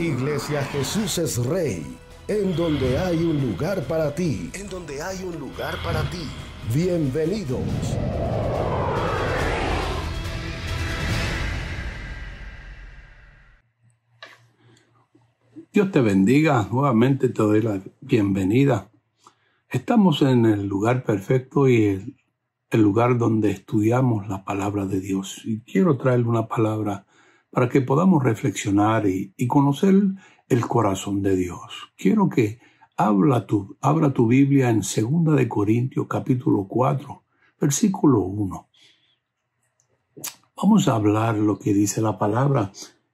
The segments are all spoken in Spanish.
Iglesia Jesús es Rey, en donde hay un lugar para ti. En donde hay un lugar para ti. Bienvenidos. Dios te bendiga. Nuevamente te doy la bienvenida. Estamos en el lugar perfecto y el lugar donde estudiamos la palabra de Dios. Y quiero traerle una palabra para que podamos reflexionar y conocer el corazón de Dios. Quiero que abra tu Biblia en 2 de Corintios capítulo 4, versículo 1. Vamos a hablar lo que dice la palabra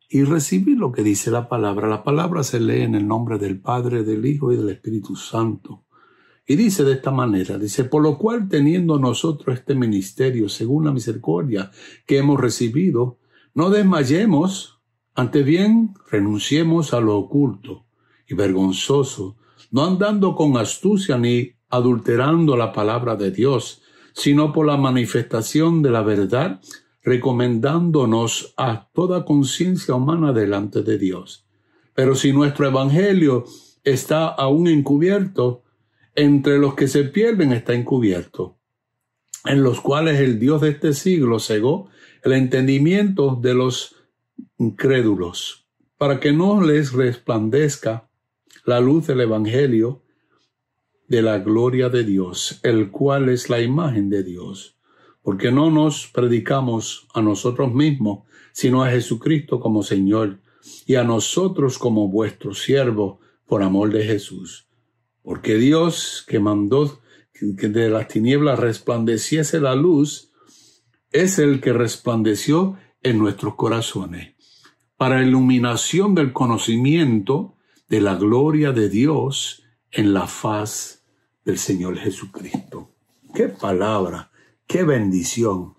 y recibir lo que dice la palabra. La palabra se lee en el nombre del Padre, del Hijo y del Espíritu Santo. Y dice de esta manera, dice, por lo cual teniendo nosotros este ministerio según la misericordia que hemos recibido, no desmayemos, antes bien renunciemos a lo oculto y vergonzoso, no andando con astucia ni adulterando la palabra de Dios, sino por la manifestación de la verdad, recomendándonos a toda conciencia humana delante de Dios. Pero si nuestro evangelio está aún encubierto, entre los que se pierden está encubierto, en los cuales el Dios de este siglo cegó el entendimiento de los incrédulos, para que no les resplandezca la luz del evangelio de la gloria de Dios, el cual es la imagen de Dios. Porque no nos predicamos a nosotros mismos, sino a Jesucristo como Señor, y a nosotros como vuestros siervos, por amor de Jesús. Porque Dios, que mandó que de las tinieblas resplandeciese la luz, es el que resplandeció en nuestros corazones, para iluminación del conocimiento de la gloria de Dios en la faz del Señor Jesucristo. ¡Qué palabra! ¡Qué bendición!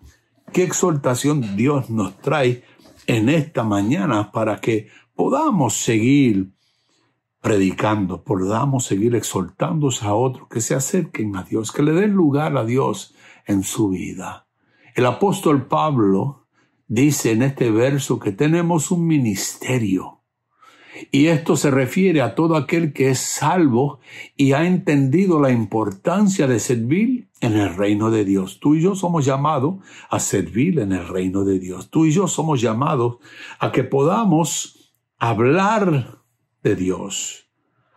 ¡Qué exhortación Dios nos trae en esta mañana para que podamos seguir predicando, podamos seguir exhortándose a otros que se acerquen a Dios, que le den lugar a Dios en su vida? El apóstol Pablo dice en este verso que tenemos un ministerio. Y esto se refiere a todo aquel que es salvo y ha entendido la importancia de servir en el reino de Dios. Tú y yo somos llamados a servir en el reino de Dios. Tú y yo somos llamados a que podamos hablar de Dios,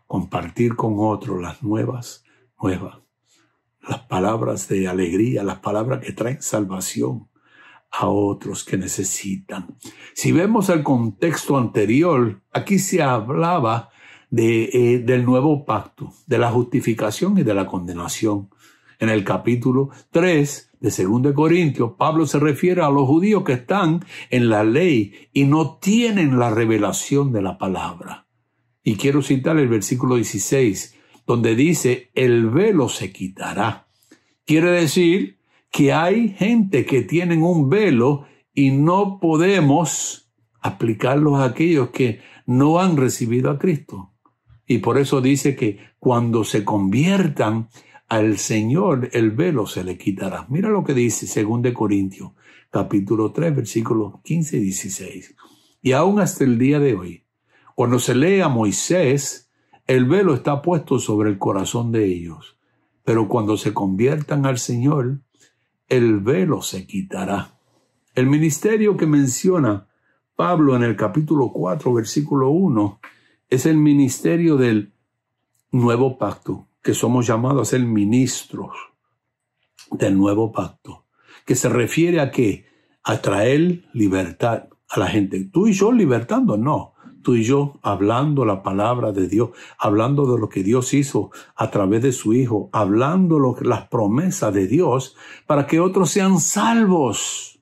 compartir con otros las nuevas, las palabras de alegría, las palabras que traen salvación a otros que necesitan. Si vemos el contexto anterior, aquí se hablaba del nuevo pacto, de la justificación y de la condenación. En el capítulo 3 de 2 de Corintios, Pablo se refiere a los judíos que están en la ley y no tienen la revelación de la palabra. Y quiero citar el versículo 16, donde dice, el velo se quitará. Quiere decir que hay gente que tienen un velo y no podemos aplicarlos a aquellos que no han recibido a Cristo. Y por eso dice que cuando se conviertan al Señor, el velo se le quitará. Mira lo que dice 2 de Corintios, capítulo 3, versículos 15 y 16. Y aún hasta el día de hoy, cuando se lee a Moisés, el velo está puesto sobre el corazón de ellos. Pero cuando se conviertan al Señor, el velo se quitará. El ministerio que menciona Pablo en el capítulo 4, versículo 1, es el ministerio del nuevo pacto, que somos llamados a ser ministros del nuevo pacto, que se refiere a ¿qué? A traer libertad a la gente. Tú y yo libertando, no. Tú y yo hablando la palabra de Dios, hablando de lo que Dios hizo a través de su Hijo, hablando las promesas de Dios para que otros sean salvos,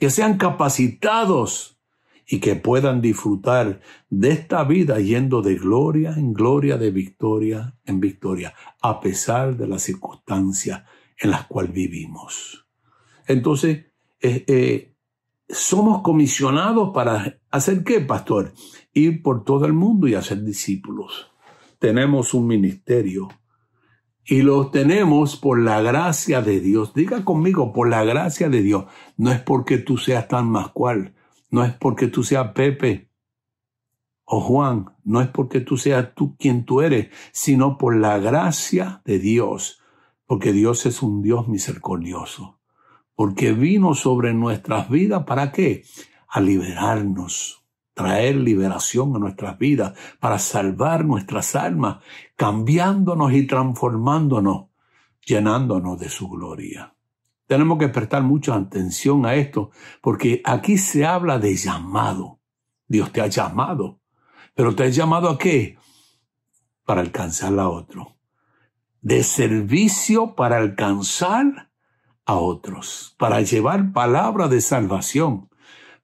que sean capacitados y que puedan disfrutar de esta vida yendo de gloria en gloria, de victoria en victoria, a pesar de las circunstancias en las cuales vivimos. Entonces, somos comisionados para ¿hacer qué, pastor? Ir por todo el mundo y hacer discípulos. Tenemos un ministerio y lo tenemos por la gracia de Dios. Diga conmigo, por la gracia de Dios. No es porque tú seas tan más cual, no es porque tú seas Pepe, o Juan, no es porque tú seas tú quien tú eres, sino por la gracia de Dios, porque Dios es un Dios misericordioso, porque vino sobre nuestras vidas, ¿para qué? A liberarnos, traer liberación a nuestras vidas, para salvar nuestras almas, cambiándonos y transformándonos, llenándonos de su gloria. Tenemos que prestar mucha atención a esto, porque aquí se habla de llamado. Dios te ha llamado. ¿Pero te ha llamado a qué? Para alcanzar a otro. De servicio para alcanzar a otros. Para llevar palabra de salvación.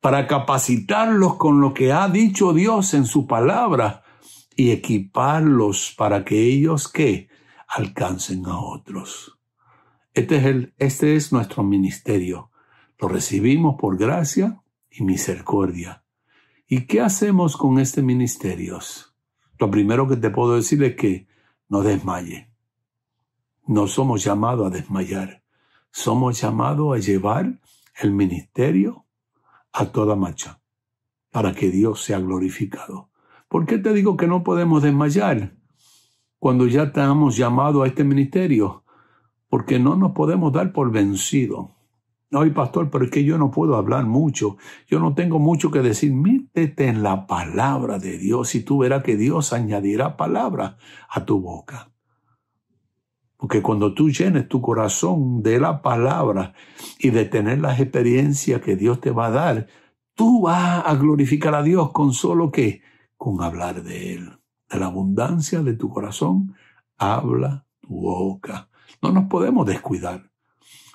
Para capacitarlos con lo que ha dicho Dios en su palabra. Y equiparlos para que ellos, ¿qué? Alcancen a otros. Este es nuestro ministerio. Lo recibimos por gracia y misericordia. ¿Y qué hacemos con este ministerio? Lo primero que te puedo decir es que no desmaye. No somos llamados a desmayar. Somos llamados a llevar el ministerio a toda marcha para que Dios sea glorificado. ¿Por qué te digo que no podemos desmayar cuando ya estamos llamados a este ministerio? Porque no nos podemos dar por vencido. Ay, pastor, pero es que yo no puedo hablar mucho. Yo no tengo mucho que decir. Métete en la palabra de Dios y tú verás que Dios añadirá palabra a tu boca. Porque cuando tú llenes tu corazón de la palabra y de tener las experiencias que Dios te va a dar, tú vas a glorificar a Dios con solo ¿qué? Con hablar de Él. De la abundancia de tu corazón, habla tu boca. No nos podemos descuidar.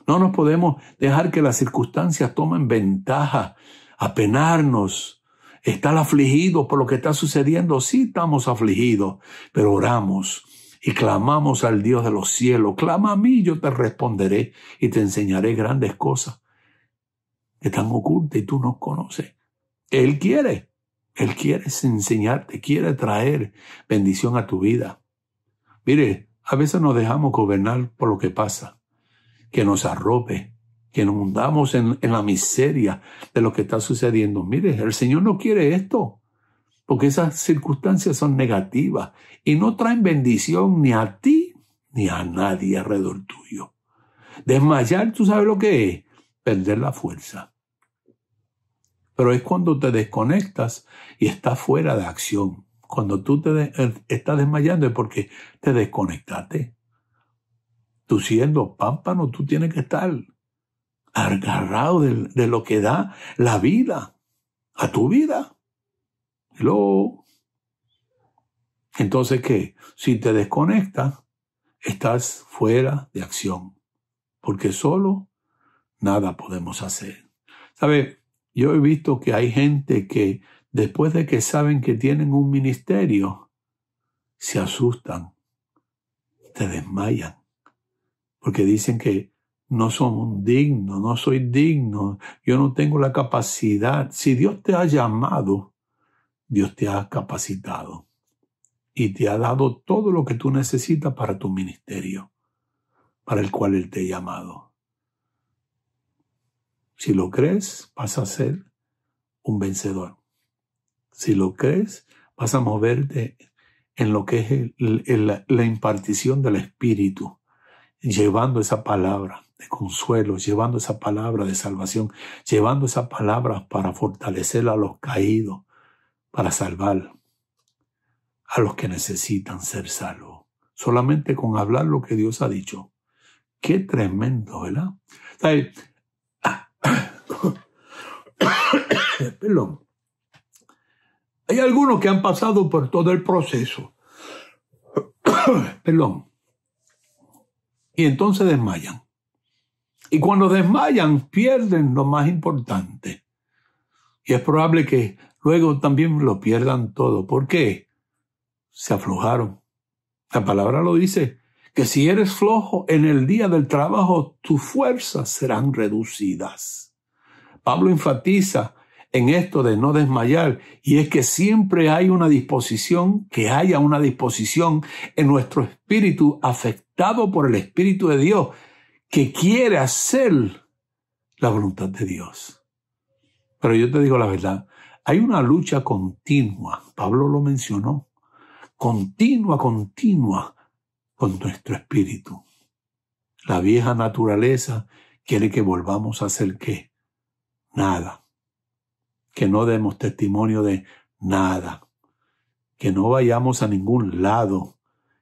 No nos podemos dejar que las circunstancias tomen ventaja, apenarnos, estar afligidos por lo que está sucediendo. Sí estamos afligidos, pero oramos y clamamos al Dios de los cielos. Clama a mí, yo te responderé y te enseñaré grandes cosas que están ocultas y tú no conoces. Él quiere enseñarte, quiere traer bendición a tu vida. Mire, a veces nos dejamos gobernar por lo que pasa, que nos arrope, que nos hundamos en la miseria de lo que está sucediendo. Mire, el Señor no quiere esto, porque esas circunstancias son negativas y no traen bendición ni a ti ni a nadie alrededor tuyo. Desmayar, ¿tú sabes lo que es? Perder la fuerza. Pero es cuando te desconectas y estás fuera de acción. Cuando tú estás desmayando es porque te desconectaste. Tú siendo pámpano, tú tienes que estar agarrado de lo que da la vida a tu vida. Entonces, ¿qué? Si te desconectas, estás fuera de acción. Porque solo nada podemos hacer. ¿Sabe? Yo he visto que hay gente que después de que saben que tienen un ministerio, se asustan, se desmayan, porque dicen que no son dignos, no soy digno, yo no tengo la capacidad. Si Dios te ha llamado, Dios te ha capacitado y te ha dado todo lo que tú necesitas para tu ministerio, para el cual Él te ha llamado. Si lo crees, vas a ser un vencedor. Si lo crees, vas a moverte en lo que es la impartición del Espíritu, llevando esa palabra de consuelo, llevando esa palabra de salvación, llevando esa palabra para fortalecer a los caídos, para salvar a los que necesitan ser salvos. Solamente con hablar lo que Dios ha dicho. Qué tremendo, ¿verdad? ¿Sabes? Perdón. Hay algunos que han pasado por todo el proceso. Perdón. Y entonces desmayan. Y cuando desmayan, pierden lo más importante. Y es probable que luego también lo pierdan todo. ¿Por qué? Se aflojaron. La palabra lo dice, que si eres flojo en el día del trabajo, tus fuerzas serán reducidas. Pablo enfatiza en esto de no desmayar, y es que siempre hay una disposición, que haya una disposición en nuestro espíritu afectado por el Espíritu de Dios, que quiere hacer la voluntad de Dios. Pero yo te digo la verdad, Hay una lucha continua, Pablo lo mencionó, continua con nuestro espíritu. La vieja naturaleza quiere que volvamos a hacer ¿qué? Nada. Que no demos testimonio de nada. Que no vayamos a ningún lado.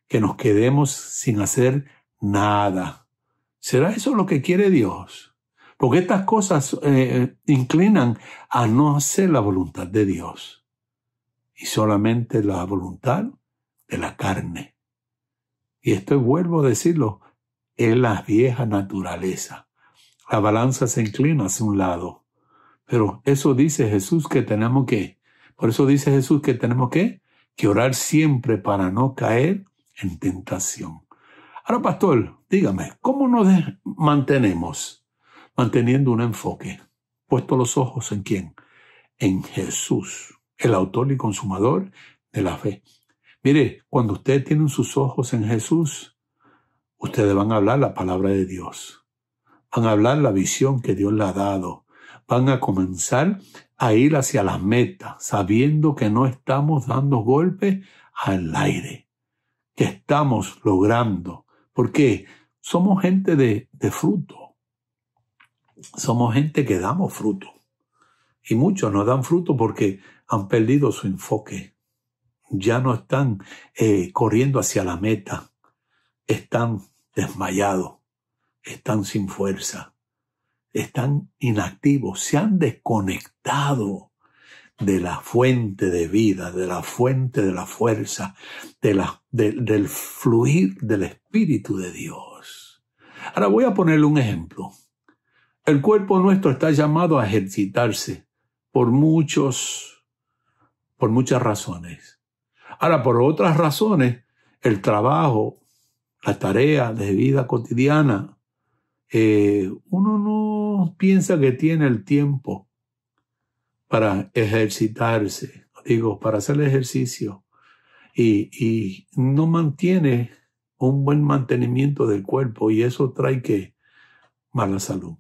Que nos quedemos sin hacer nada. ¿Será eso lo que quiere Dios? Porque estas cosas inclinan a no hacer la voluntad de Dios. Y solamente la voluntad de la carne. Y esto vuelvo a decirlo, es la vieja naturaleza. La balanza se inclina hacia un lado. Pero eso dice Jesús que tenemos que, por eso dice Jesús que tenemos que orar siempre para no caer en tentación. Ahora, pastor, dígame, ¿cómo nos mantenemos? Manteniendo un enfoque. Puesto los ojos ¿en quién? En Jesús, el autor y consumador de la fe. Mire, cuando ustedes tienen sus ojos en Jesús, ustedes van a hablar la palabra de Dios. Van a hablar la visión que Dios le ha dado. Van a comenzar a ir hacia las metas, sabiendo que no estamos dando golpes al aire, que estamos logrando. Porque somos gente de fruto. Somos gente que damos fruto. Y muchos no dan fruto porque han perdido su enfoque. Ya no están corriendo hacia la meta. Están desmayados. Están sin fuerza. Están inactivos. Se han desconectado de la fuente de vida, de la fuente de la fuerza, del fluir del Espíritu de Dios. Ahora voy a ponerle un ejemplo. El cuerpo nuestro está llamado a ejercitarse por muchas razones. Ahora, por otras razones, el trabajo, la tarea de vida cotidiana, uno no piensa que tiene el tiempo para ejercitarse, para hacer ejercicio, y no mantiene un buen mantenimiento del cuerpo, y eso trae ¿qué? Mala salud.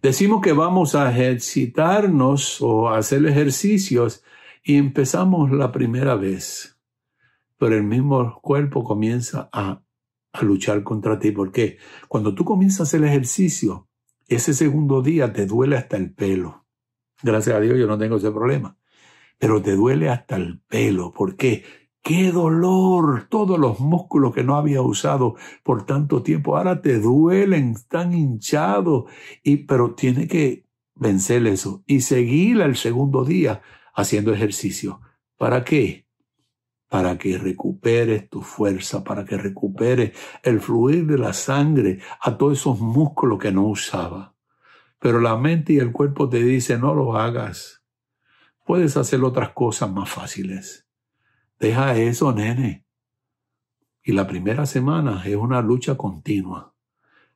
Decimos que vamos a ejercitarnos o a hacer ejercicios y empezamos la primera vez, pero el mismo cuerpo comienza a luchar contra ti. ¿Por qué? Cuando tú comienzas a hacer ejercicio, ese segundo día te duele hasta el pelo. Gracias a Dios yo no tengo ese problema. Pero te duele hasta el pelo. ¿Por qué? ¡Qué dolor! Todos los músculos que no había usado por tanto tiempo ahora te duelen, están hinchados. Pero tiene que vencer eso y seguir el segundo día haciendo ejercicio. ¿Para qué? Para que recuperes tu fuerza, para que recuperes el fluir de la sangre a todos esos músculos que no usaba. Pero la mente y el cuerpo te dicen, no lo hagas. Puedes hacer otras cosas más fáciles. Deja eso, nene. Y la primera semana es una lucha continua.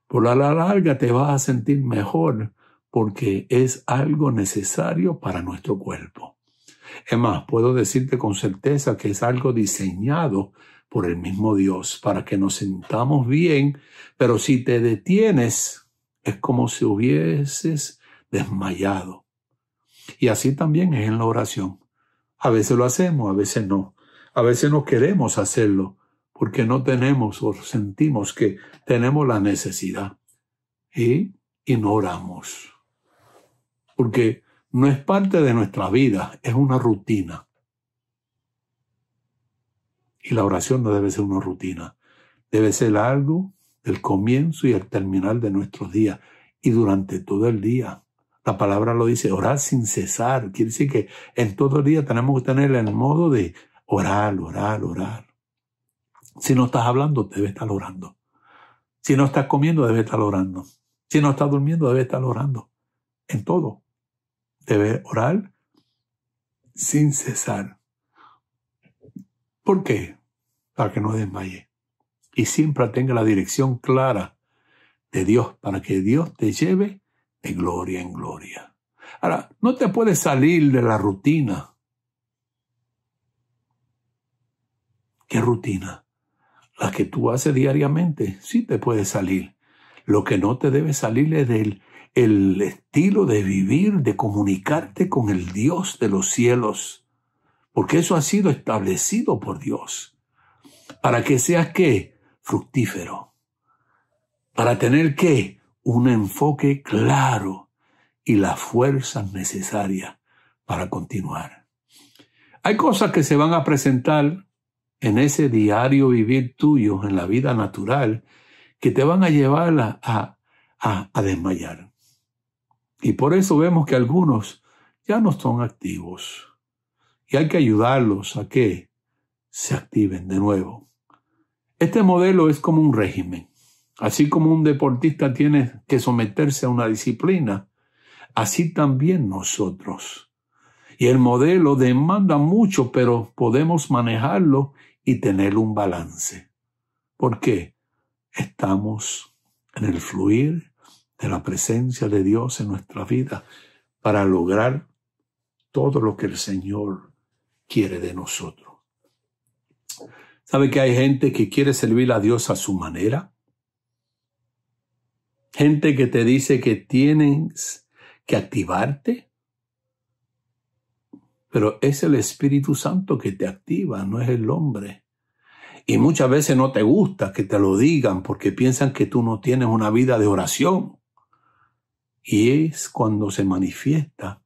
Por la larga te vas a sentir mejor porque es algo necesario para nuestro cuerpo. Es más, puedo decirte con certeza que es algo diseñado por el mismo Dios para que nos sintamos bien, pero si te detienes es como si hubieses desmayado. Y así también es en la oración. A veces lo hacemos, a veces no. A veces no queremos hacerlo porque no tenemos o sentimos que tenemos la necesidad y no oramos. Porque no es parte de nuestra vida, es una rutina. Y la oración no debe ser una rutina. Debe ser algo del comienzo y el terminal de nuestros días y durante todo el día. La palabra lo dice, orar sin cesar. Quiere decir que en todo el día tenemos que tener el modo de orar, orar, orar. Si no estás hablando, debes estar orando. Si no estás comiendo, debes estar orando. Si no estás durmiendo, debes estar orando. En todo. Debes orar sin cesar. ¿Por qué? Para que no desmaye. Y siempre tenga la dirección clara de Dios, para que Dios te lleve de gloria en gloria. Ahora, no te puedes salir de la rutina. ¿Qué rutina? La que tú haces diariamente, sí te puedes salir. Lo que no te debe salir es del el estilo de vivir, de comunicarte con el Dios de los cielos, porque eso ha sido establecido por Dios, para que seas ¿qué? Fructífero, para tener ¿qué? Un enfoque claro y las fuerzas necesarias para continuar. Hay cosas que se van a presentar en ese diario vivir tuyo, en la vida natural, que te van a llevar a desmayar. Y por eso vemos que algunos ya no son activos. Y hay que ayudarlos a que se activen de nuevo. Este modelo es como un régimen. Así como un deportista tiene que someterse a una disciplina, así también nosotros. Y el modelo demanda mucho, pero podemos manejarlo y tener un balance. ¿Por qué? Estamos en el fluir de la presencia de Dios en nuestra vida para lograr todo lo que el Señor quiere de nosotros. ¿Sabe que hay gente que quiere servir a Dios a su manera? Gente que te dice que tienes que activarte. Pero es el Espíritu Santo que te activa, no es el hombre. Y muchas veces no te gusta que te lo digan porque piensan que tú no tienes una vida de oración. Y es cuando se manifiesta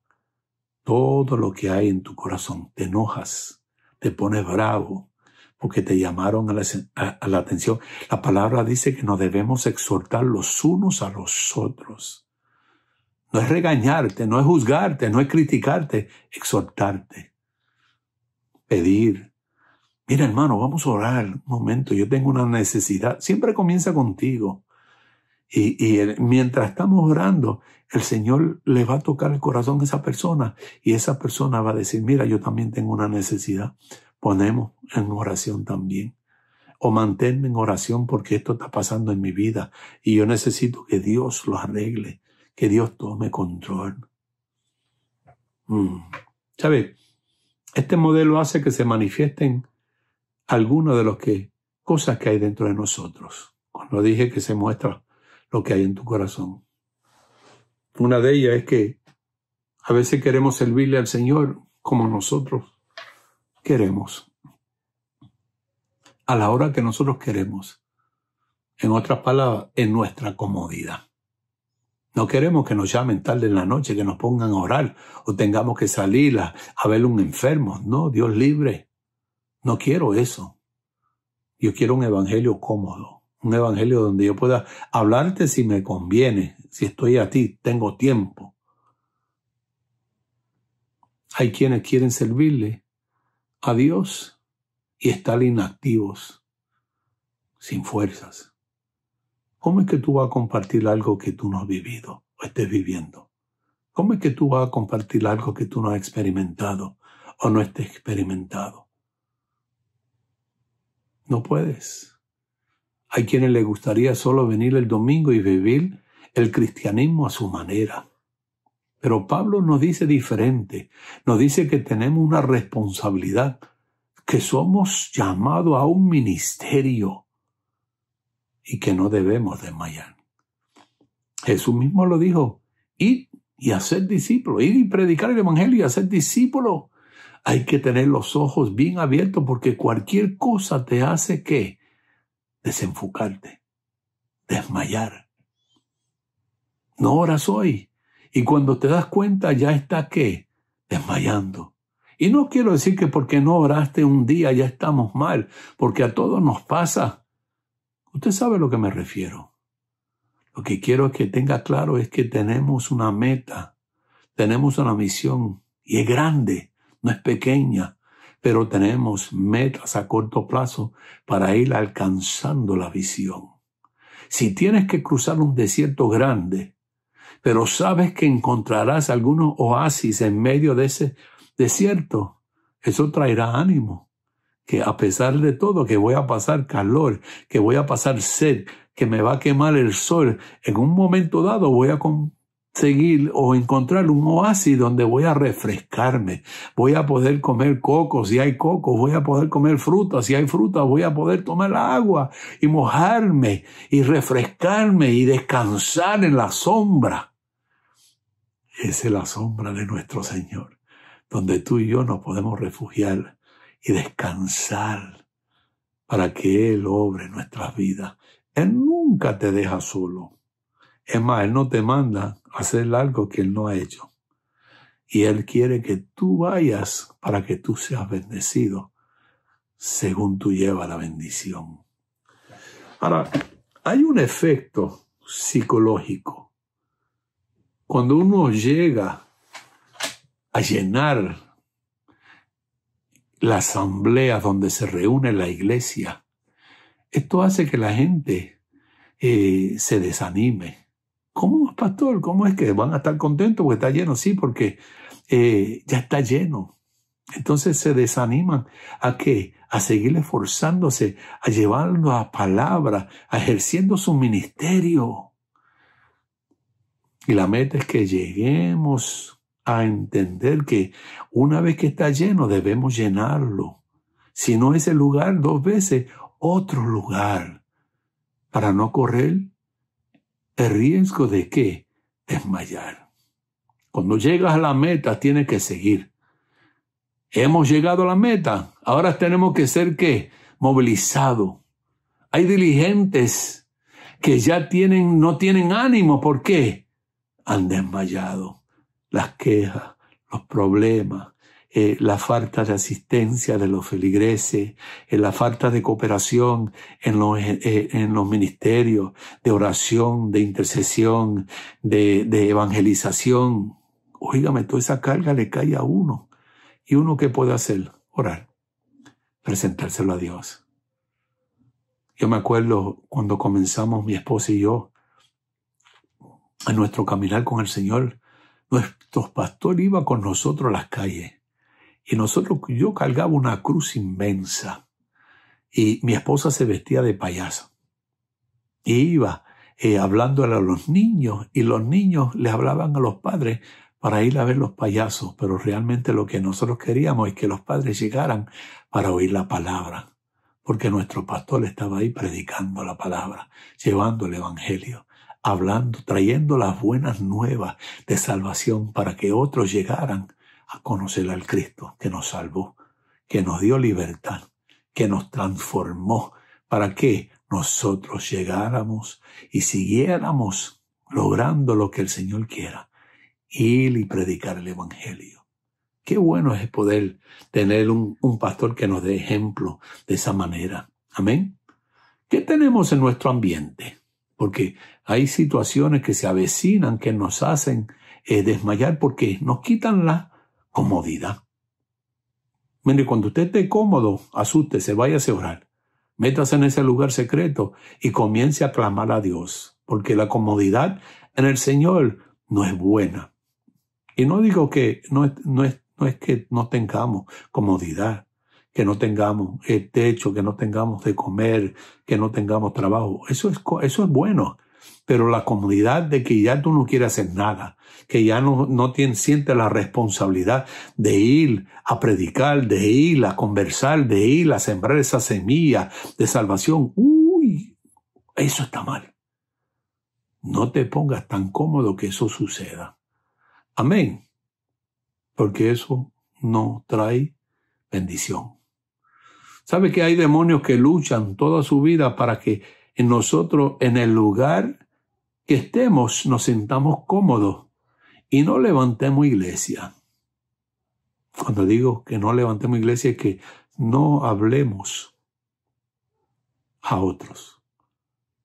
todo lo que hay en tu corazón. Te enojas, te pones bravo, porque te llamaron a la atención. La palabra dice que nos debemos exhortar los unos a los otros. No es regañarte, no es juzgarte, no es criticarte, exhortarte, pedir. Mira, hermano, vamos a orar un momento, yo tengo una necesidad. Siempre comienza contigo. Y mientras estamos orando, el Señor le va a tocar el corazón a esa persona y esa persona va a decir, mira, yo también tengo una necesidad. Ponemos en oración también. O manténme en oración porque esto está pasando en mi vida y yo necesito que Dios lo arregle, que Dios tome control. ¿Sabe? Este modelo hace que se manifiesten algunas de las cosas que hay dentro de nosotros. Cuando dije que se muestra lo que hay en tu corazón. Una de ellas es que a veces queremos servirle al Señor como nosotros queremos. A la hora que nosotros queremos. En otras palabras, en nuestra comodidad. No queremos que nos llamen tarde en la noche, que nos pongan a orar o tengamos que salir a ver un enfermo. No, Dios libre. No quiero eso. Yo quiero un evangelio cómodo. Un evangelio donde yo pueda hablarte si me conviene, si estoy a ti, tengo tiempo. Hay quienes quieren servirle a Dios y estar inactivos, sin fuerzas. ¿Cómo es que tú vas a compartir algo que tú no has vivido o estés viviendo? ¿Cómo es que tú vas a compartir algo que tú no has experimentado o no estés experimentado? No puedes. Hay quienes les gustaría solo venir el domingo y vivir el cristianismo a su manera. Pero Pablo nos dice diferente. Nos dice que tenemos una responsabilidad, que somos llamados a un ministerio y que no debemos desmayar. Jesús mismo lo dijo, id y hacer discípulos, ir y predicar el evangelio y hacer discípulos. Hay que tener los ojos bien abiertos porque cualquier cosa te hace ¿qué? Desenfocarte, desmayar. No oras hoy y cuando te das cuenta ya está ¿qué? Desmayando. Y no quiero decir que porque no oraste un día ya estamos mal, porque a todos nos pasa. Usted sabe a lo que me refiero. Lo que quiero que tenga claro es que tenemos una meta, tenemos una misión y es grande, no es pequeña. Pero tenemos metas a corto plazo para ir alcanzando la visión. Si tienes que cruzar un desierto grande, pero sabes que encontrarás algunos oasis en medio de ese desierto, eso traerá ánimo. Que a pesar de todo, que voy a pasar calor, que voy a pasar sed, que me va a quemar el sol, en un momento dado voy a conseguir o encontrar un oasis donde voy a refrescarme, voy a poder comer cocos si hay cocos, voy a poder comer frutas si hay frutas, voy a poder tomar agua y mojarme y refrescarme y descansar en la sombra. Esa es la sombra de nuestro Señor, donde tú y yo nos podemos refugiar y descansar para que Él obre nuestras vidas. Él nunca te deja solo. Es más, Él no te manda a hacer algo que Él no ha hecho. Y Él quiere que tú vayas para que tú seas bendecido según tú llevas la bendición. Ahora, hay un efecto psicológico. Cuando uno llega a llenar la asamblea donde se reúne la iglesia, esto hace que la gente se desanime. ¿Cómo, pastor? ¿Cómo es que van a estar contentos porque está lleno? Sí, porque ya está lleno. Entonces se desaniman. ¿A qué? A seguir esforzándose, a llevarlo a palabra, a ejerciendo su ministerio. Y la meta es que lleguemos a entender que una vez que está lleno debemos llenarlo. Si no ese lugar, 2 veces, otro lugar, para no correr el riesgo de ¿qué? Desmayar. Cuando llegas a la meta tienes que seguir. Hemos llegado a la meta, ahora tenemos que ser ¿qué? Movilizados. Hay diligentes que ya no tienen ánimo. ¿Por qué? Han desmayado. Las quejas, los problemas, la falta de asistencia de los feligreses, la falta de cooperación en los ministerios de oración, de intercesión, de evangelización. Óigame, toda esa carga le cae a uno. ¿Y uno qué puede hacer? Orar, presentárselo a Dios. Yo me acuerdo cuando comenzamos mi esposa y yo a nuestro caminar con el Señor, nuestro pastor iba con nosotros a las calles y yo cargaba una cruz inmensa y mi esposa se vestía de payasa y iba hablándole a los niños y los niños le hablaban a los padres para ir a ver los payasos, pero realmente lo que nosotros queríamos es que los padres llegaran para oír la palabra, porque nuestro pastor estaba ahí predicando la palabra, llevando el evangelio, hablando, trayendo las buenas nuevas de salvación para que otros llegaran a conocer al Cristo que nos salvó, que nos dio libertad, que nos transformó, para que nosotros llegáramos y siguiéramos logrando lo que el Señor quiera, ir y predicar el evangelio. Qué bueno es poder tener un pastor que nos dé ejemplo de esa manera. Amén. ¿Qué tenemos en nuestro ambiente? Porque hay situaciones que se avecinan que nos hacen desmayar porque nos quitan la comodidad. Mire, cuando usted esté cómodo, asústese, váyase a orar. Métase en ese lugar secreto y comience a clamar a Dios, porque la comodidad en el Señor no es buena. Y no digo que no es que no tengamos comodidad, que no tengamos techo, que no tengamos de comer, que no tengamos trabajo. Eso es bueno. Pero la comodidad de que ya tú no quieres hacer nada, que ya no sientes la responsabilidad de ir a predicar, de ir a conversar, de ir a sembrar esa semilla de salvación. Uy, eso está mal. No te pongas tan cómodo que eso suceda. Amén. Porque eso no trae bendición. ¿Sabe que hay demonios que luchan toda su vida para que nosotros en el lugar que estemos nos sintamos cómodos y no levantemos iglesia? Cuando digo que no levantemos iglesia es que no hablemos a otros.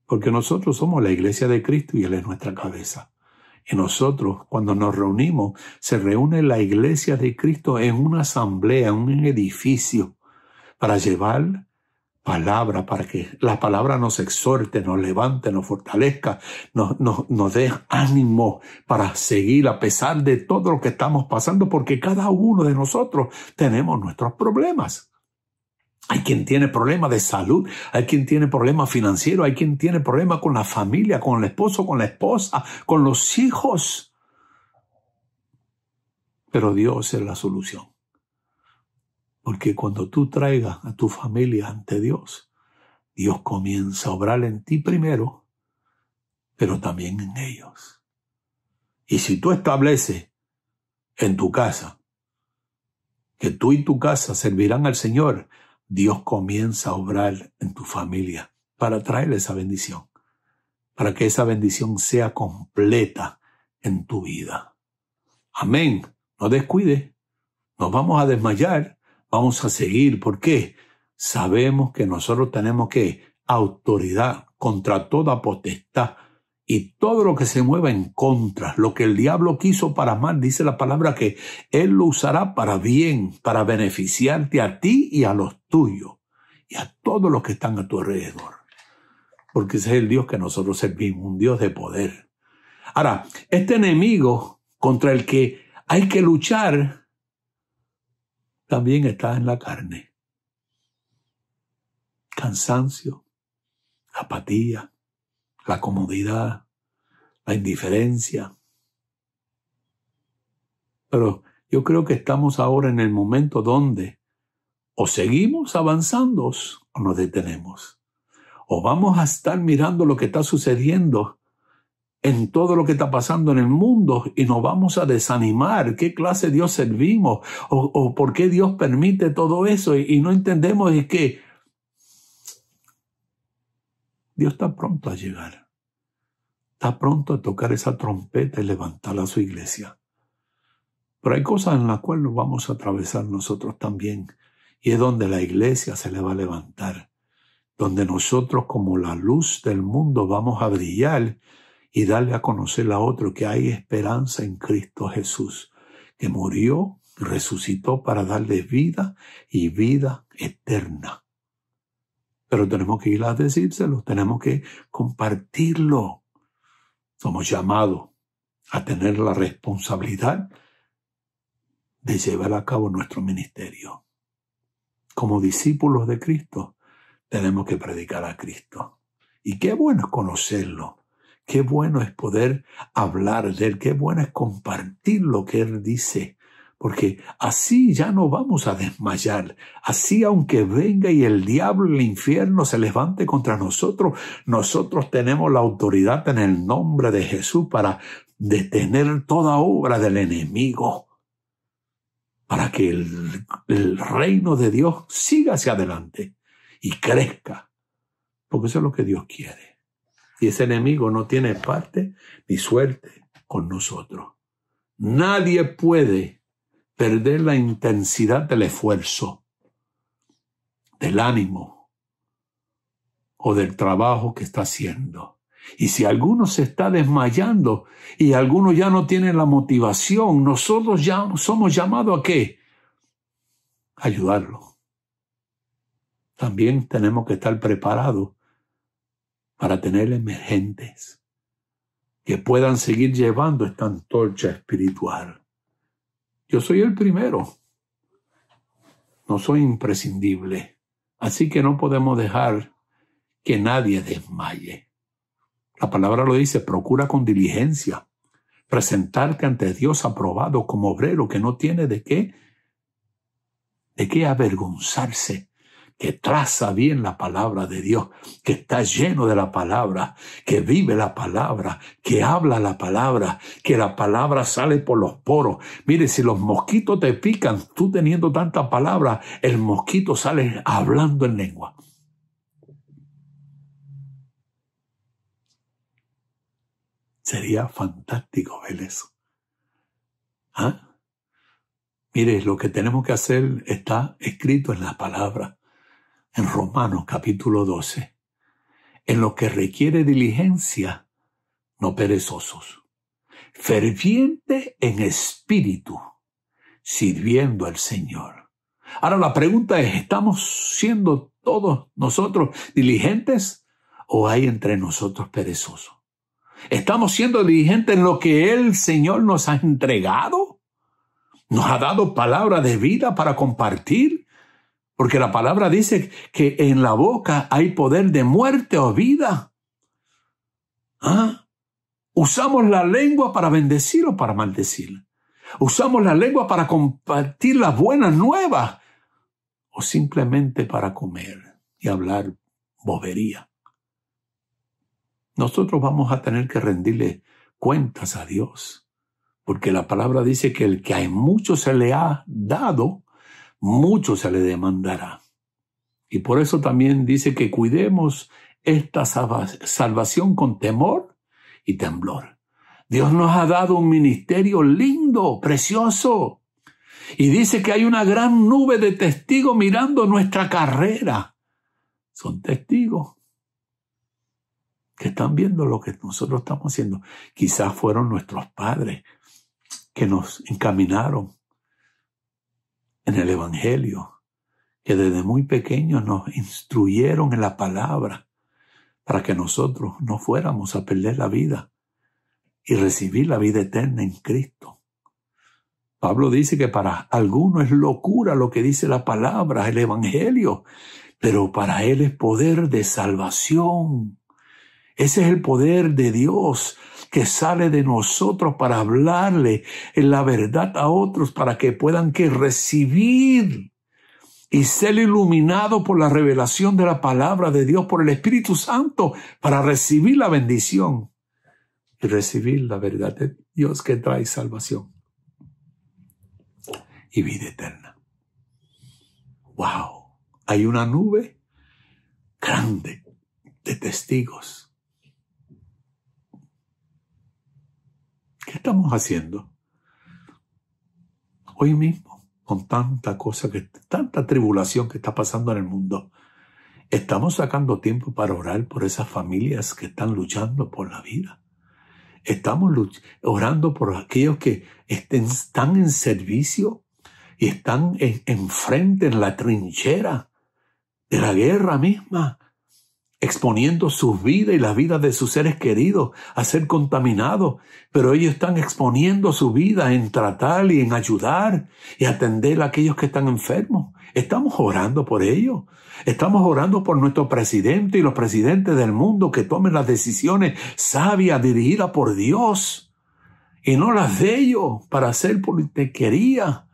Porque nosotros somos la iglesia de Cristo y Él es nuestra cabeza. Y nosotros, cuando nos reunimos, se reúne la iglesia de Cristo en una asamblea, en un edificio, para llevar palabra, para que la palabra nos exhorte, nos levante, nos fortalezca, nos dé ánimo para seguir a pesar de todo lo que estamos pasando, porque cada uno de nosotros tenemos nuestros problemas. Hay quien tiene problemas de salud, hay quien tiene problemas financieros, hay quien tiene problemas con la familia, con el esposo, con la esposa, con los hijos. Pero Dios es la solución. Porque cuando tú traigas a tu familia ante Dios, Dios comienza a obrar en ti primero, pero también en ellos. Y si tú estableces en tu casa que tú y tu casa servirán al Señor, Dios comienza a obrar en tu familia para traerle esa bendición, para que esa bendición sea completa en tu vida. Amén. No descuides. Nos vamos a desmayar. Vamos a seguir. ¿Por qué? Sabemos que nosotros tenemos autoridad contra toda potestad y todo lo que se mueva en contra, lo que el diablo quiso para mal, dice la palabra que él lo usará para bien, para beneficiarte a ti y a los tuyos y a todos los que están a tu alrededor. Porque ese es el Dios que nosotros servimos, un Dios de poder. Ahora, este enemigo contra el que hay que luchar también está en la carne. Cansancio, apatía, la comodidad, la indiferencia. Pero yo creo que estamos ahora en el momento donde o seguimos avanzando o nos detenemos. O vamos a estar mirando lo que está sucediendo en todo lo que está pasando en el mundo y nos vamos a desanimar. ¿Qué clase de Dios servimos? ¿O por qué Dios permite todo eso? Y no entendemos que Dios está pronto a llegar. Está pronto a tocar esa trompeta y levantar a su iglesia. Pero hay cosas en las cuales nos vamos a atravesar nosotros también. Y es donde la iglesia se le va a levantar. Donde nosotros como la luz del mundo vamos a brillar y darle a conocer a otro que hay esperanza en Cristo Jesús, que murió y resucitó para darle vida y vida eterna. Pero tenemos que ir a decírselo, tenemos que compartirlo. Somos llamados a tener la responsabilidad de llevar a cabo nuestro ministerio. Como discípulos de Cristo, tenemos que predicar a Cristo. Y qué bueno es conocerlo. Qué bueno es poder hablar de Él. Qué bueno es compartir lo que Él dice. Porque así ya no vamos a desmayar. Así aunque venga y el diablo y el infierno se levante contra nosotros, nosotros tenemos la autoridad en el nombre de Jesús para detener toda obra del enemigo. Para que el reino de Dios siga hacia adelante y crezca. Porque eso es lo que Dios quiere. Y ese enemigo no tiene parte ni suerte con nosotros. Nadie puede perder la intensidad del esfuerzo, del ánimo o del trabajo que está haciendo. Y si alguno se está desmayando y alguno ya no tiene la motivación, nosotros ya somos llamados ¿a qué? Ayudarlo. También tenemos que estar preparados para tener emergentes que puedan seguir llevando esta antorcha espiritual. Yo soy el primero. No soy imprescindible. Así que no podemos dejar que nadie desmaye. La palabra lo dice, procura con diligencia presentarte ante Dios aprobado como obrero que no tiene de qué avergonzarse, que traza bien la palabra de Dios, que está lleno de la palabra, que vive la palabra, que habla la palabra, que la palabra sale por los poros. Mire, si los mosquitos te pican, tú teniendo tanta palabra, el mosquito sale hablando en lengua. Sería fantástico ver eso. ¿Ah? Mire, lo que tenemos que hacer está escrito en la palabra, en Romanos capítulo 12. En lo que requiere diligencia, no perezosos. Ferviente en espíritu, sirviendo al Señor. Ahora la pregunta es, ¿estamos siendo todos nosotros diligentes o hay entre nosotros perezosos? ¿Estamos siendo diligentes en lo que el Señor nos ha entregado? ¿Nos ha dado palabra de vida para compartir? Porque la palabra dice que en la boca hay poder de muerte o vida. ¿Ah? ¿Usamos la lengua para bendecir o para maldecir? ¿Usamos la lengua para compartir las buenas nuevas o simplemente para comer y hablar bobería? Nosotros vamos a tener que rendirle cuentas a Dios porque la palabra dice que el que a mucho se le ha dado, mucho se le demandará. Y por eso también dice que cuidemos esta salvación con temor y temblor. Dios nos ha dado un ministerio lindo, precioso. Y dice que hay una gran nube de testigos mirando nuestra carrera. Son testigos que están viendo lo que nosotros estamos haciendo. Quizás fueron nuestros padres que nos encaminaron en el Evangelio, que desde muy pequeños nos instruyeron en la palabra para que nosotros no fuéramos a perder la vida y recibir la vida eterna en Cristo. Pablo dice que para algunos es locura lo que dice la palabra, el Evangelio, pero para él es poder de salvación. Ese es el poder de Dios que sale de nosotros para hablarle en la verdad a otros, para que puedan recibir y ser iluminados por la revelación de la palabra de Dios, por el Espíritu Santo, para recibir la bendición y recibir la verdad de Dios que trae salvación y vida eterna. ¡Wow! Hay una nube grande de testigos. ¿Qué estamos haciendo hoy mismo con tanta tribulación que está pasando en el mundo? ¿Estamos sacando tiempo para orar por esas familias que están luchando por la vida? ¿Estamos orando por aquellos que están en servicio y están enfrente en la trinchera de la guerra misma, exponiendo sus vidas y las vidas de sus seres queridos a ser contaminados, pero ellos están exponiendo su vida en tratar y en ayudar y atender a aquellos que están enfermos? Estamos orando por ellos. Estamos orando por nuestro presidente y los presidentes del mundo que tomen las decisiones sabias dirigidas por Dios y no las de ellos para hacer politiquería.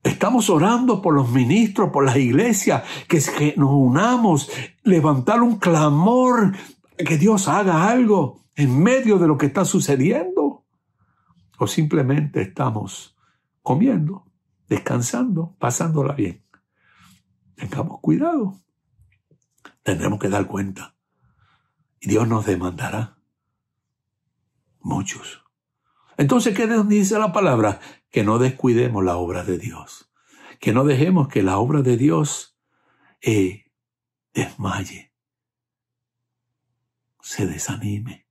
Estamos orando por los ministros, por las iglesias, que nos unamos, levantar un clamor, que Dios haga algo en medio de lo que está sucediendo. O simplemente estamos comiendo, descansando, pasándola bien. Tengamos cuidado. Tendremos que dar cuenta. Y Dios nos demandará. Muchos. Entonces, ¿qué dice la palabra? Que no descuidemos la obra de Dios. Que no dejemos que la obra de Dios desmaye, se desanime.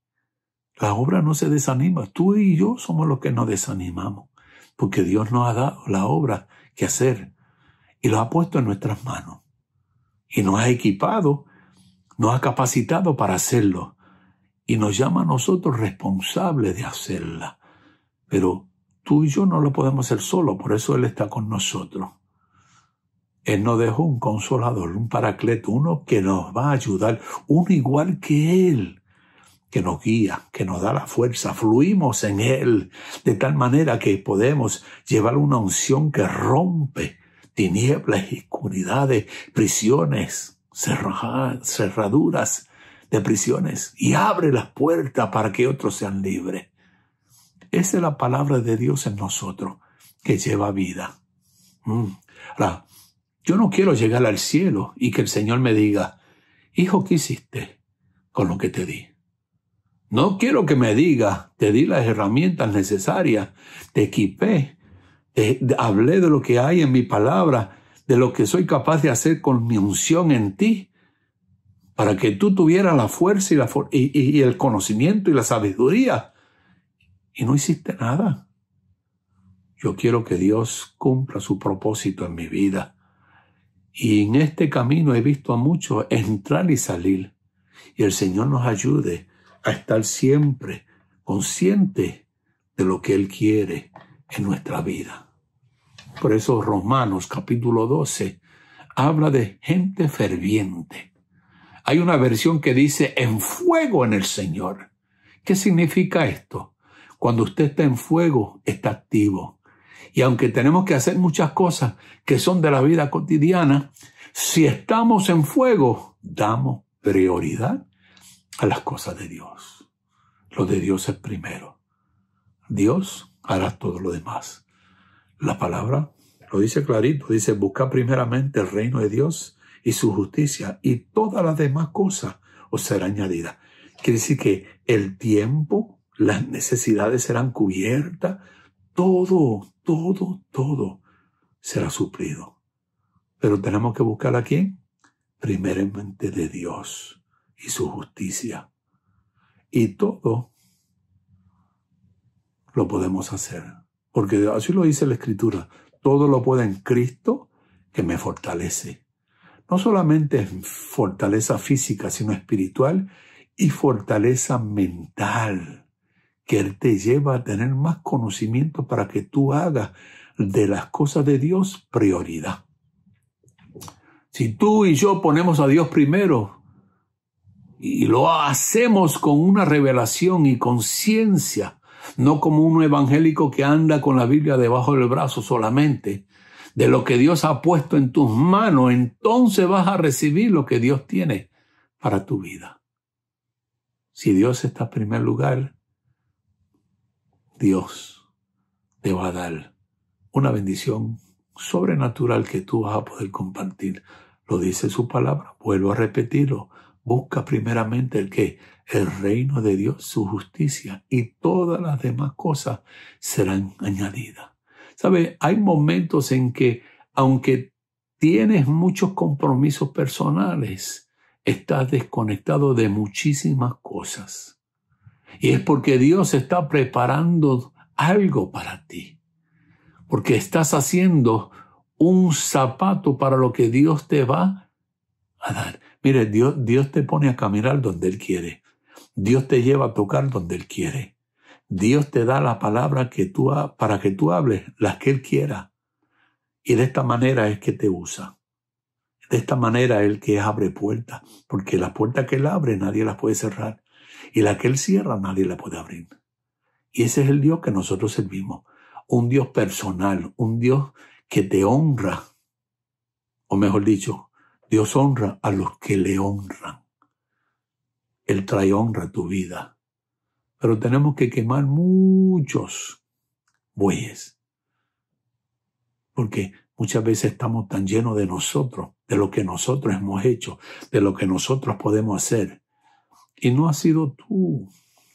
La obra no se desanima. Tú y yo somos los que nos desanimamos, porque Dios nos ha dado la obra que hacer y lo ha puesto en nuestras manos. Y nos ha equipado, nos ha capacitado para hacerlo. Y nos llama a nosotros responsables de hacerla. Pero tú y yo no lo podemos hacer solo, por eso Él está con nosotros. Él nos dejó un consolador, un paracleto, uno que nos va a ayudar, uno igual que Él, que nos guía, que nos da la fuerza. Fluimos en Él de tal manera que podemos llevar una unción que rompe tinieblas y oscuridades, prisiones, cerraduras de prisiones y abre las puertas para que otros sean libres. Esa es la palabra de Dios en nosotros, que lleva vida. Ahora, yo no quiero llegar al cielo y que el Señor me diga, hijo, ¿qué hiciste con lo que te di? No quiero que me diga, te di las herramientas necesarias, te equipé, hablé de lo que hay en mi palabra, de lo que soy capaz de hacer con mi unción en ti, para que tú tuvieras la fuerza y el conocimiento y la sabiduría. Y no hiciste nada. Yo quiero que Dios cumpla su propósito en mi vida. Y en este camino he visto a muchos entrar y salir. Y el Señor nos ayude a estar siempre conscientes de lo que Él quiere en nuestra vida. Por eso Romanos capítulo 12 habla de gente ferviente. Hay una versión que dice en fuego en el Señor. ¿Qué significa esto? Cuando usted está en fuego, está activo. Y aunque tenemos que hacer muchas cosas que son de la vida cotidiana, si estamos en fuego, damos prioridad a las cosas de Dios. Lo de Dios es primero. Dios harás todo lo demás. La palabra lo dice clarito, dice, busca primeramente el reino de Dios y su justicia, y todas las demás cosas os serán añadidas. Quiere decir que el tiempo, las necesidades serán cubiertas, todo será suplido. Pero tenemos que buscar a ¿quién? Primeramente de Dios y su justicia. Y todo lo podemos hacer. Porque así lo dice la Escritura. Todo lo puedo en Cristo que me fortalece. No solamente fortaleza física, sino espiritual y fortaleza mental, que Él te lleva a tener más conocimiento para que tú hagas de las cosas de Dios prioridad. Si tú y yo ponemos a Dios primero y lo hacemos con una revelación y conciencia, no como un evangélico que anda con la Biblia debajo del brazo solamente, de lo que Dios ha puesto en tus manos, entonces vas a recibir lo que Dios tiene para tu vida. Si Dios está en primer lugar, Dios te va a dar una bendición sobrenatural que tú vas a poder compartir. Lo dice su palabra, vuelvo a repetirlo. Busca primeramente el ¿qué? El reino de Dios, su justicia, y todas las demás cosas serán añadidas. ¿Sabe? Hay momentos en que, aunque tienes muchos compromisos personales, estás desconectado de muchísimas cosas. Y es porque Dios está preparando algo para ti. Porque estás haciendo un zapato para lo que Dios te va a dar. Mire, Dios te pone a caminar donde Él quiere. Dios te lleva a tocar donde Él quiere. Dios te da la palabra para que tú hables, las que Él quiera. Y de esta manera es que te usa. De esta manera es el que abre puertas. Porque las puertas que Él abre nadie las puede cerrar. Y la que Él cierra nadie la puede abrir. Y ese es el Dios que nosotros servimos. Un Dios personal, un Dios que te honra. O mejor dicho, Dios honra a los que le honran. Él trae honra a tu vida. Pero tenemos que quemar muchos bueyes. Porque muchas veces estamos tan llenos de nosotros, de lo que nosotros hemos hecho, de lo que nosotros podemos hacer. Y no has sido tú,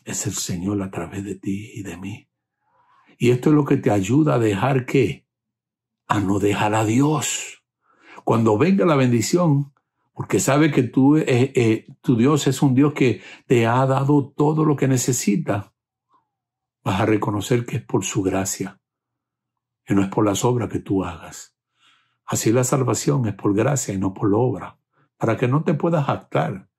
es el Señor a través de ti y de mí. Y esto es lo que te ayuda a dejar ¿qué? A no dejar a Dios. Cuando venga la bendición, porque sabe que tu Dios es un Dios que te ha dado todo lo que necesita, vas a reconocer que es por su gracia, que no es por las obras que tú hagas. Así la salvación es por gracia y no por obra, para que no te puedas jactar,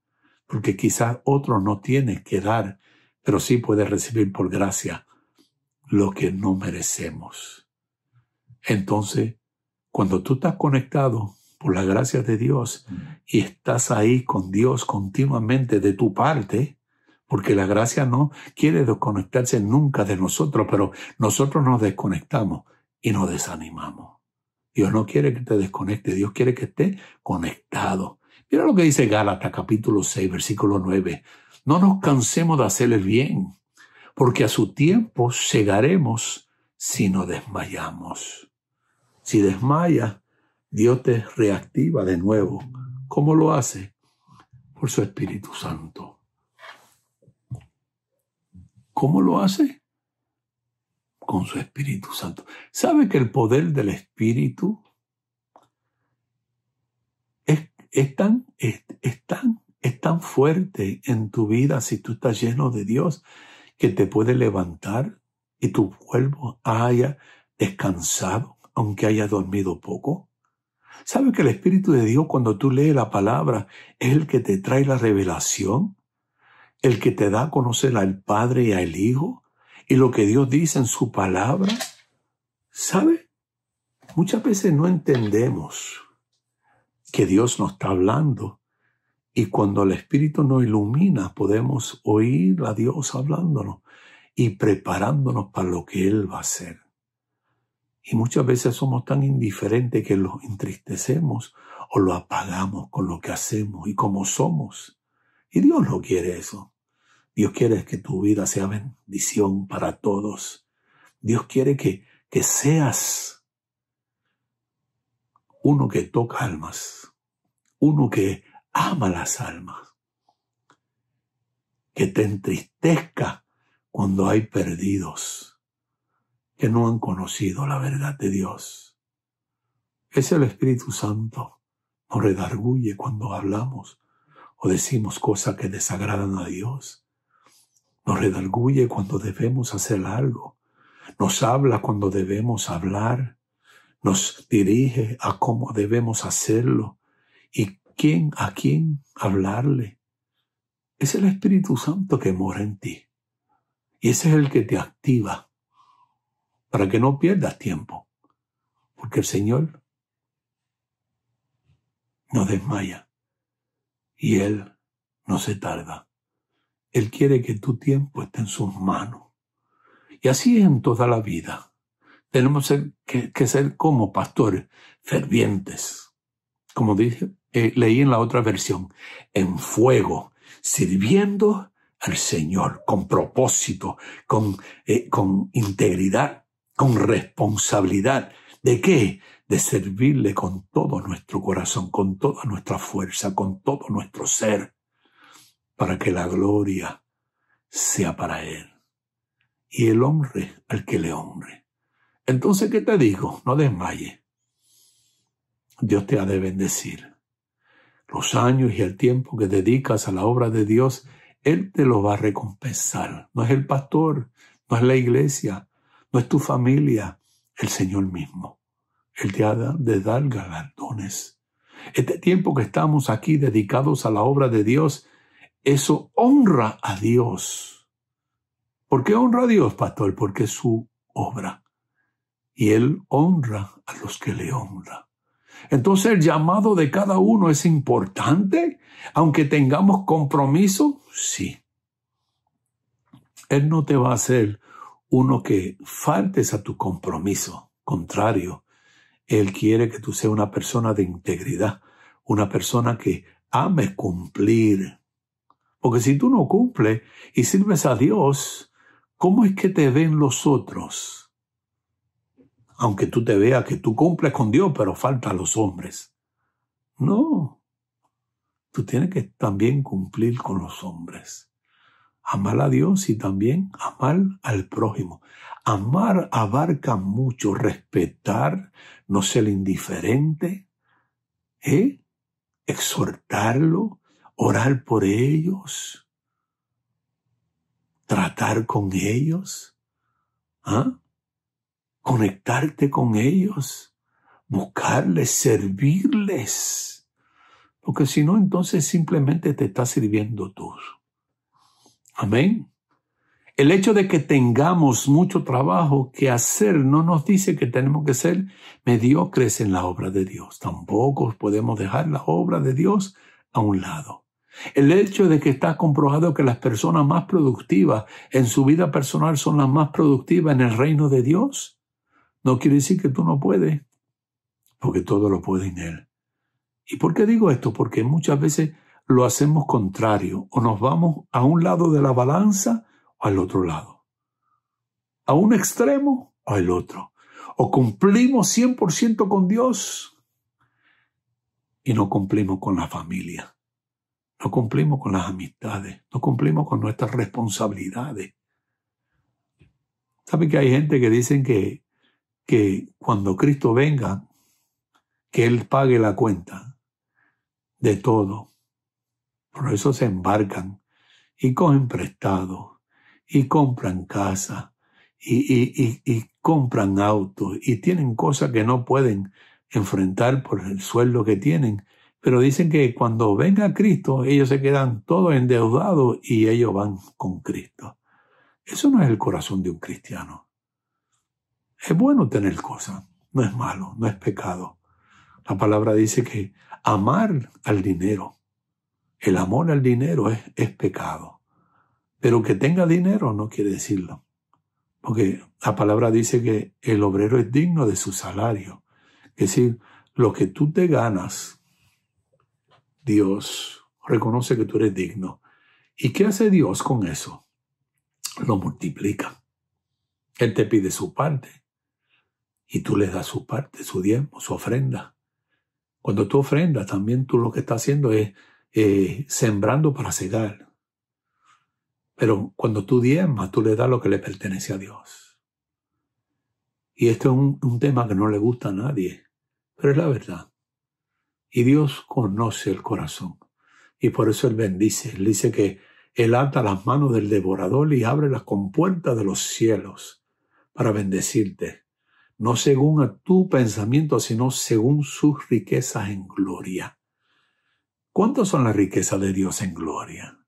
porque quizás otro no tiene que dar, pero sí puede recibir por gracia lo que no merecemos. Entonces, cuando tú estás conectado por la gracia de Dios y estás ahí con Dios continuamente de tu parte, porque la gracia no quiere desconectarse nunca de nosotros, pero nosotros nos desconectamos y nos desanimamos. Dios no quiere que te desconectes, Dios quiere que estés conectado. Mira lo que dice Gálatas capítulo 6, versículo 9. No nos cansemos de hacer el bien, porque a su tiempo segaremos si no desmayamos. Si desmayas, Dios te reactiva de nuevo. ¿Cómo lo hace? Por su Espíritu Santo. ¿Cómo lo hace? Con su Espíritu Santo. ¿Sabe que el poder del Espíritu es tan fuerte en tu vida si tú estás lleno de Dios que te puede levantar y tu cuerpo haya descansado, aunque haya dormido poco? ¿Sabe que el Espíritu de Dios, cuando tú lees la palabra, es el que te trae la revelación? El que te da a conocer al Padre y al Hijo y lo que Dios dice en su palabra. ¿Sabe? Muchas veces no entendemos que Dios nos está hablando y cuando el Espíritu nos ilumina podemos oír a Dios hablándonos y preparándonos para lo que Él va a hacer. Y muchas veces somos tan indiferentes que lo entristecemos o lo apagamos con lo que hacemos y como somos. Y Dios no quiere eso. Dios quiere que tu vida sea bendición para todos. Dios quiere que seas uno que toca almas, uno que ama las almas, que te entristezca cuando hay perdidos que no han conocido la verdad de Dios. Es el Espíritu Santo. Nos redarguye cuando hablamos o decimos cosas que desagradan a Dios. Nos redarguye cuando debemos hacer algo. Nos habla cuando debemos hablar. Nos dirige a cómo debemos hacerlo y a quién hablarle. Es el Espíritu Santo que mora en ti. Y ese es el que te activa para que no pierdas tiempo. Porque el Señor no desmaya y Él no se tarda. Él quiere que tu tiempo esté en sus manos. Y así es en toda la vida. Tenemos que ser como pastores, fervientes. Como dije, leí en la otra versión, en fuego, sirviendo al Señor con propósito, con integridad, con responsabilidad. ¿De qué? De servirle con todo nuestro corazón, con toda nuestra fuerza, con todo nuestro ser, para que la gloria sea para Él y Él honre al que le honre. Entonces, ¿qué te digo? No desmayes. Dios te ha de bendecir. Los años y el tiempo que dedicas a la obra de Dios, Él te lo va a recompensar. No es el pastor, no es la iglesia, no es tu familia, el Señor mismo. Él te ha de dar galardones. Este tiempo que estamos aquí dedicados a la obra de Dios, eso honra a Dios. ¿Por qué honra a Dios, pastor? Porque es su obra. Y Él honra a los que le honran. Entonces el llamado de cada uno es importante, aunque tengamos compromiso, sí. Él no te va a hacer uno que faltes a tu compromiso. Contrario, Él quiere que tú seas una persona de integridad, una persona que ame cumplir. Porque si tú no cumples y sirves a Dios, ¿cómo es que te ven los otros? Aunque tú te veas que tú cumples con Dios, pero falta a los hombres. No, tú tienes que también cumplir con los hombres. Amar a Dios y también amar al prójimo. Amar abarca mucho, respetar, no ser indiferente, exhortarlo, orar por ellos, tratar con ellos, conectarte con ellos, buscarles, servirles. Porque si no, entonces simplemente te estás sirviendo tú. Amén. El hecho de que tengamos mucho trabajo que hacer no nos dice que tenemos que ser mediocres en la obra de Dios. Tampoco podemos dejar la obra de Dios a un lado. El hecho de que está comprobado que las personas más productivas en su vida personal son las más productivas en el reino de Dios, no quiere decir que tú no puedes, porque todo lo puede en Él. ¿Y por qué digo esto? Porque muchas veces lo hacemos contrario, o nos vamos a un lado de la balanza o al otro lado, a un extremo o al otro, o cumplimos 100% con Dios y no cumplimos con la familia, no cumplimos con las amistades, no cumplimos con nuestras responsabilidades. ¿Sabe que hay gente que dicen que cuando Cristo venga, que Él pague la cuenta de todo? Por eso se embarcan y cogen prestado y compran casa y compran autos y tienen cosas que no pueden enfrentar por el sueldo que tienen. Pero dicen que cuando venga Cristo, ellos se quedan todos endeudados y ellos van con Cristo. Eso no es el corazón de un cristiano. Es bueno tener cosas, no es malo, no es pecado. La palabra dice que amar al dinero, el amor al dinero es pecado. Pero que tenga dinero no quiere decirlo. Porque la palabra dice que el obrero es digno de su salario. Es decir, lo que tú te ganas, Dios reconoce que tú eres digno. ¿Y qué hace Dios con eso? Lo multiplica. Él te pide su parte y tú le das su parte, su diezmo, su ofrenda. Cuando tú ofrendas, también tú lo que estás haciendo es sembrando para cegar. Pero cuando tú diezmas, tú le das lo que le pertenece a Dios. Y esto es un tema que no le gusta a nadie, pero es la verdad. Y Dios conoce el corazón. Y por eso Él bendice. Él dice que Él ata las manos del devorador y abre las compuertas de los cielos para bendecirte. No según a tu pensamiento, sino según sus riquezas en gloria. ¿Cuántas son las riquezas de Dios en gloria?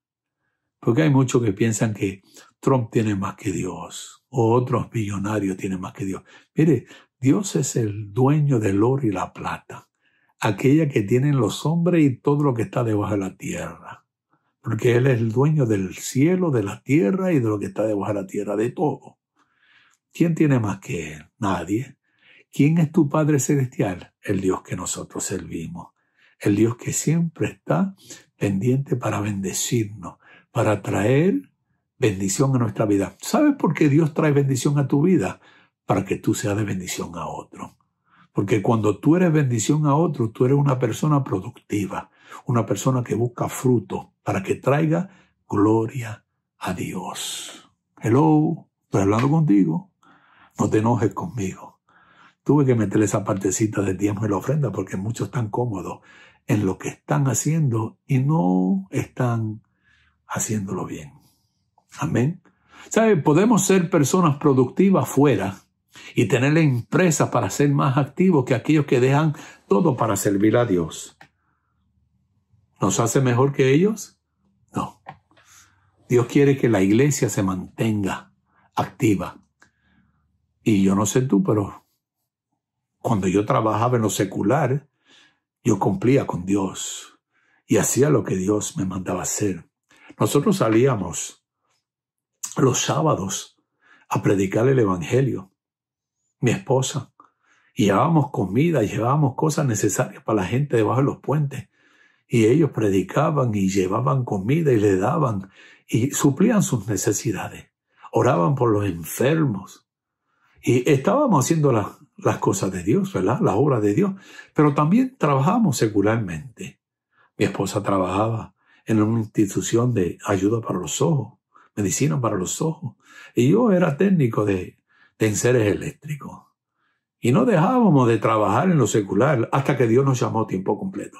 Porque hay muchos que piensan que Trump tiene más que Dios, o otros millonarios tienen más que Dios. Mire, Dios es el dueño del oro y la plata, aquella que tienen los hombres y todo lo que está debajo de la tierra. Porque Él es el dueño del cielo, de la tierra y de lo que está debajo de la tierra, de todo. ¿Quién tiene más que Él? Nadie. ¿Quién es tu Padre Celestial? El Dios que nosotros servimos. El Dios que siempre está pendiente para bendecirnos, para traer bendición a nuestra vida. ¿Sabes por qué Dios trae bendición a tu vida? Para que tú seas de bendición a otro. Porque cuando tú eres bendición a otro, tú eres una persona productiva, una persona que busca fruto para que traiga gloria a Dios. Hello, estoy hablando contigo. No te enojes conmigo. Tuve que meterle esa partecita del diezmo y la ofrenda porque muchos están cómodos en lo que están haciendo y no están haciéndolo bien. Amén. ¿Sabe? Podemos ser personas productivas fuera y tener empresas para ser más activos que aquellos que dejan todo para servir a Dios. ¿Nos hace mejor que ellos? No. Dios quiere que la iglesia se mantenga activa. Y yo no sé tú, pero cuando yo trabajaba en lo secular, yo cumplía con Dios y hacía lo que Dios me mandaba hacer. Nosotros salíamos los sábados a predicar el evangelio. Mi esposa. Y llevábamos comida, llevábamos cosas necesarias para la gente debajo de los puentes. Y ellos predicaban y llevaban comida y le daban y suplían sus necesidades. Oraban por los enfermos. Y estábamos haciendo las cosas de Dios, ¿verdad? Las obras de Dios. Pero también trabajábamos secularmente. Mi esposa trabajaba en una institución de ayuda para los ojos, medicina para los ojos. Y yo era técnico de enseres eléctricos. Y no dejábamos de trabajar en lo secular hasta que Dios nos llamó a tiempo completo.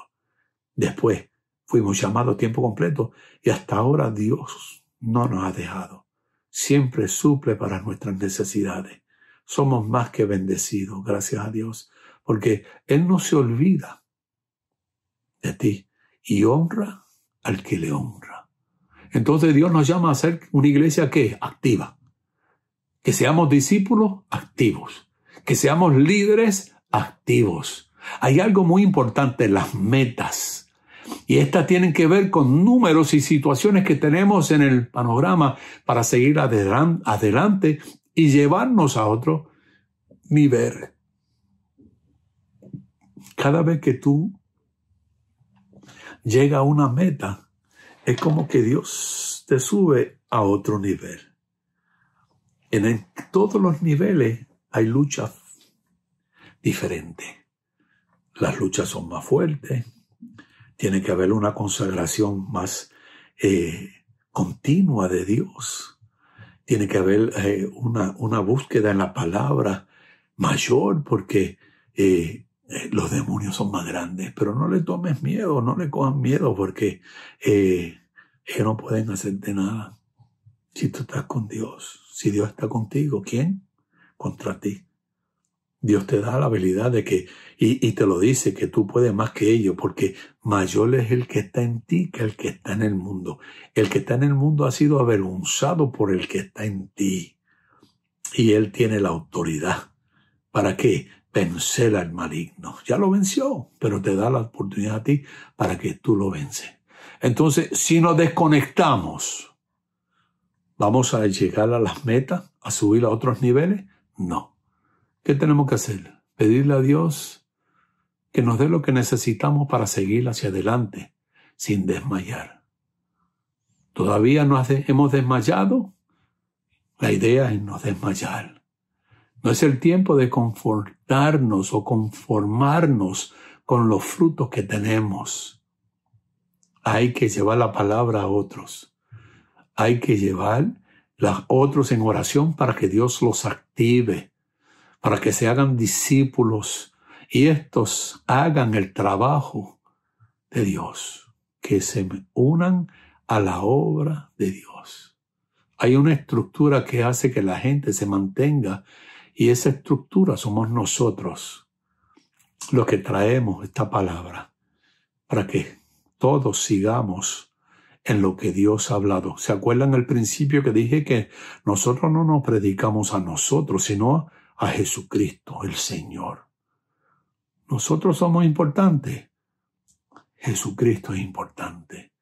Después fuimos llamados a tiempo completo y hasta ahora Dios no nos ha dejado. Siempre suple para nuestras necesidades. Somos más que bendecidos, gracias a Dios, porque Él no se olvida de ti y honra al que le honra. Entonces Dios nos llama a ser una iglesia que activa, que seamos discípulos activos, que seamos líderes activos. Hay algo muy importante, las metas. Y estas tienen que ver con números y situaciones que tenemos en el panorama para seguir adelante y llevarnos a otro nivel. Cada vez que tú llegas a una meta, es como que Dios te sube a otro nivel. En todos los niveles hay luchas diferentes. Las luchas son más fuertes. Tiene que haber una consagración más continua de Dios. Tiene que haber una búsqueda en la palabra mayor porque los demonios son más grandes. Pero no le tomes miedo, no le cojas miedo porque ellos no pueden hacerte nada. Si tú estás con Dios, si Dios está contigo, ¿quién? Contra ti. Dios te da la habilidad de que, y te lo dice, que tú puedes más que ellos, porque mayor es el que está en ti que el que está en el mundo. El que está en el mundo ha sido avergonzado por el que está en ti. Y Él tiene la autoridad. ¿Para qué? Vencer al maligno. Ya lo venció, pero te da la oportunidad a ti para que tú lo vences. Entonces, si nos desconectamos, ¿vamos a llegar a las metas, a subir a otros niveles? No. ¿Qué tenemos que hacer? Pedirle a Dios que nos dé lo que necesitamos para seguir hacia adelante sin desmayar. ¿Todavía no hemos desmayado? La idea es no desmayar. No es el tiempo de confortarnos o conformarnos con los frutos que tenemos. Hay que llevar la palabra a otros. Hay que llevar a otros en oración para que Dios los active, para que se hagan discípulos y estos hagan el trabajo de Dios, que se unan a la obra de Dios. Hay una estructura que hace que la gente se mantenga y esa estructura somos nosotros los que traemos esta palabra para que todos sigamos en lo que Dios ha hablado. ¿Se acuerdan al principio que dije que nosotros no nos predicamos a nosotros, sino a Jesucristo, el Señor? Nosotros somos importantes. Jesucristo es importante,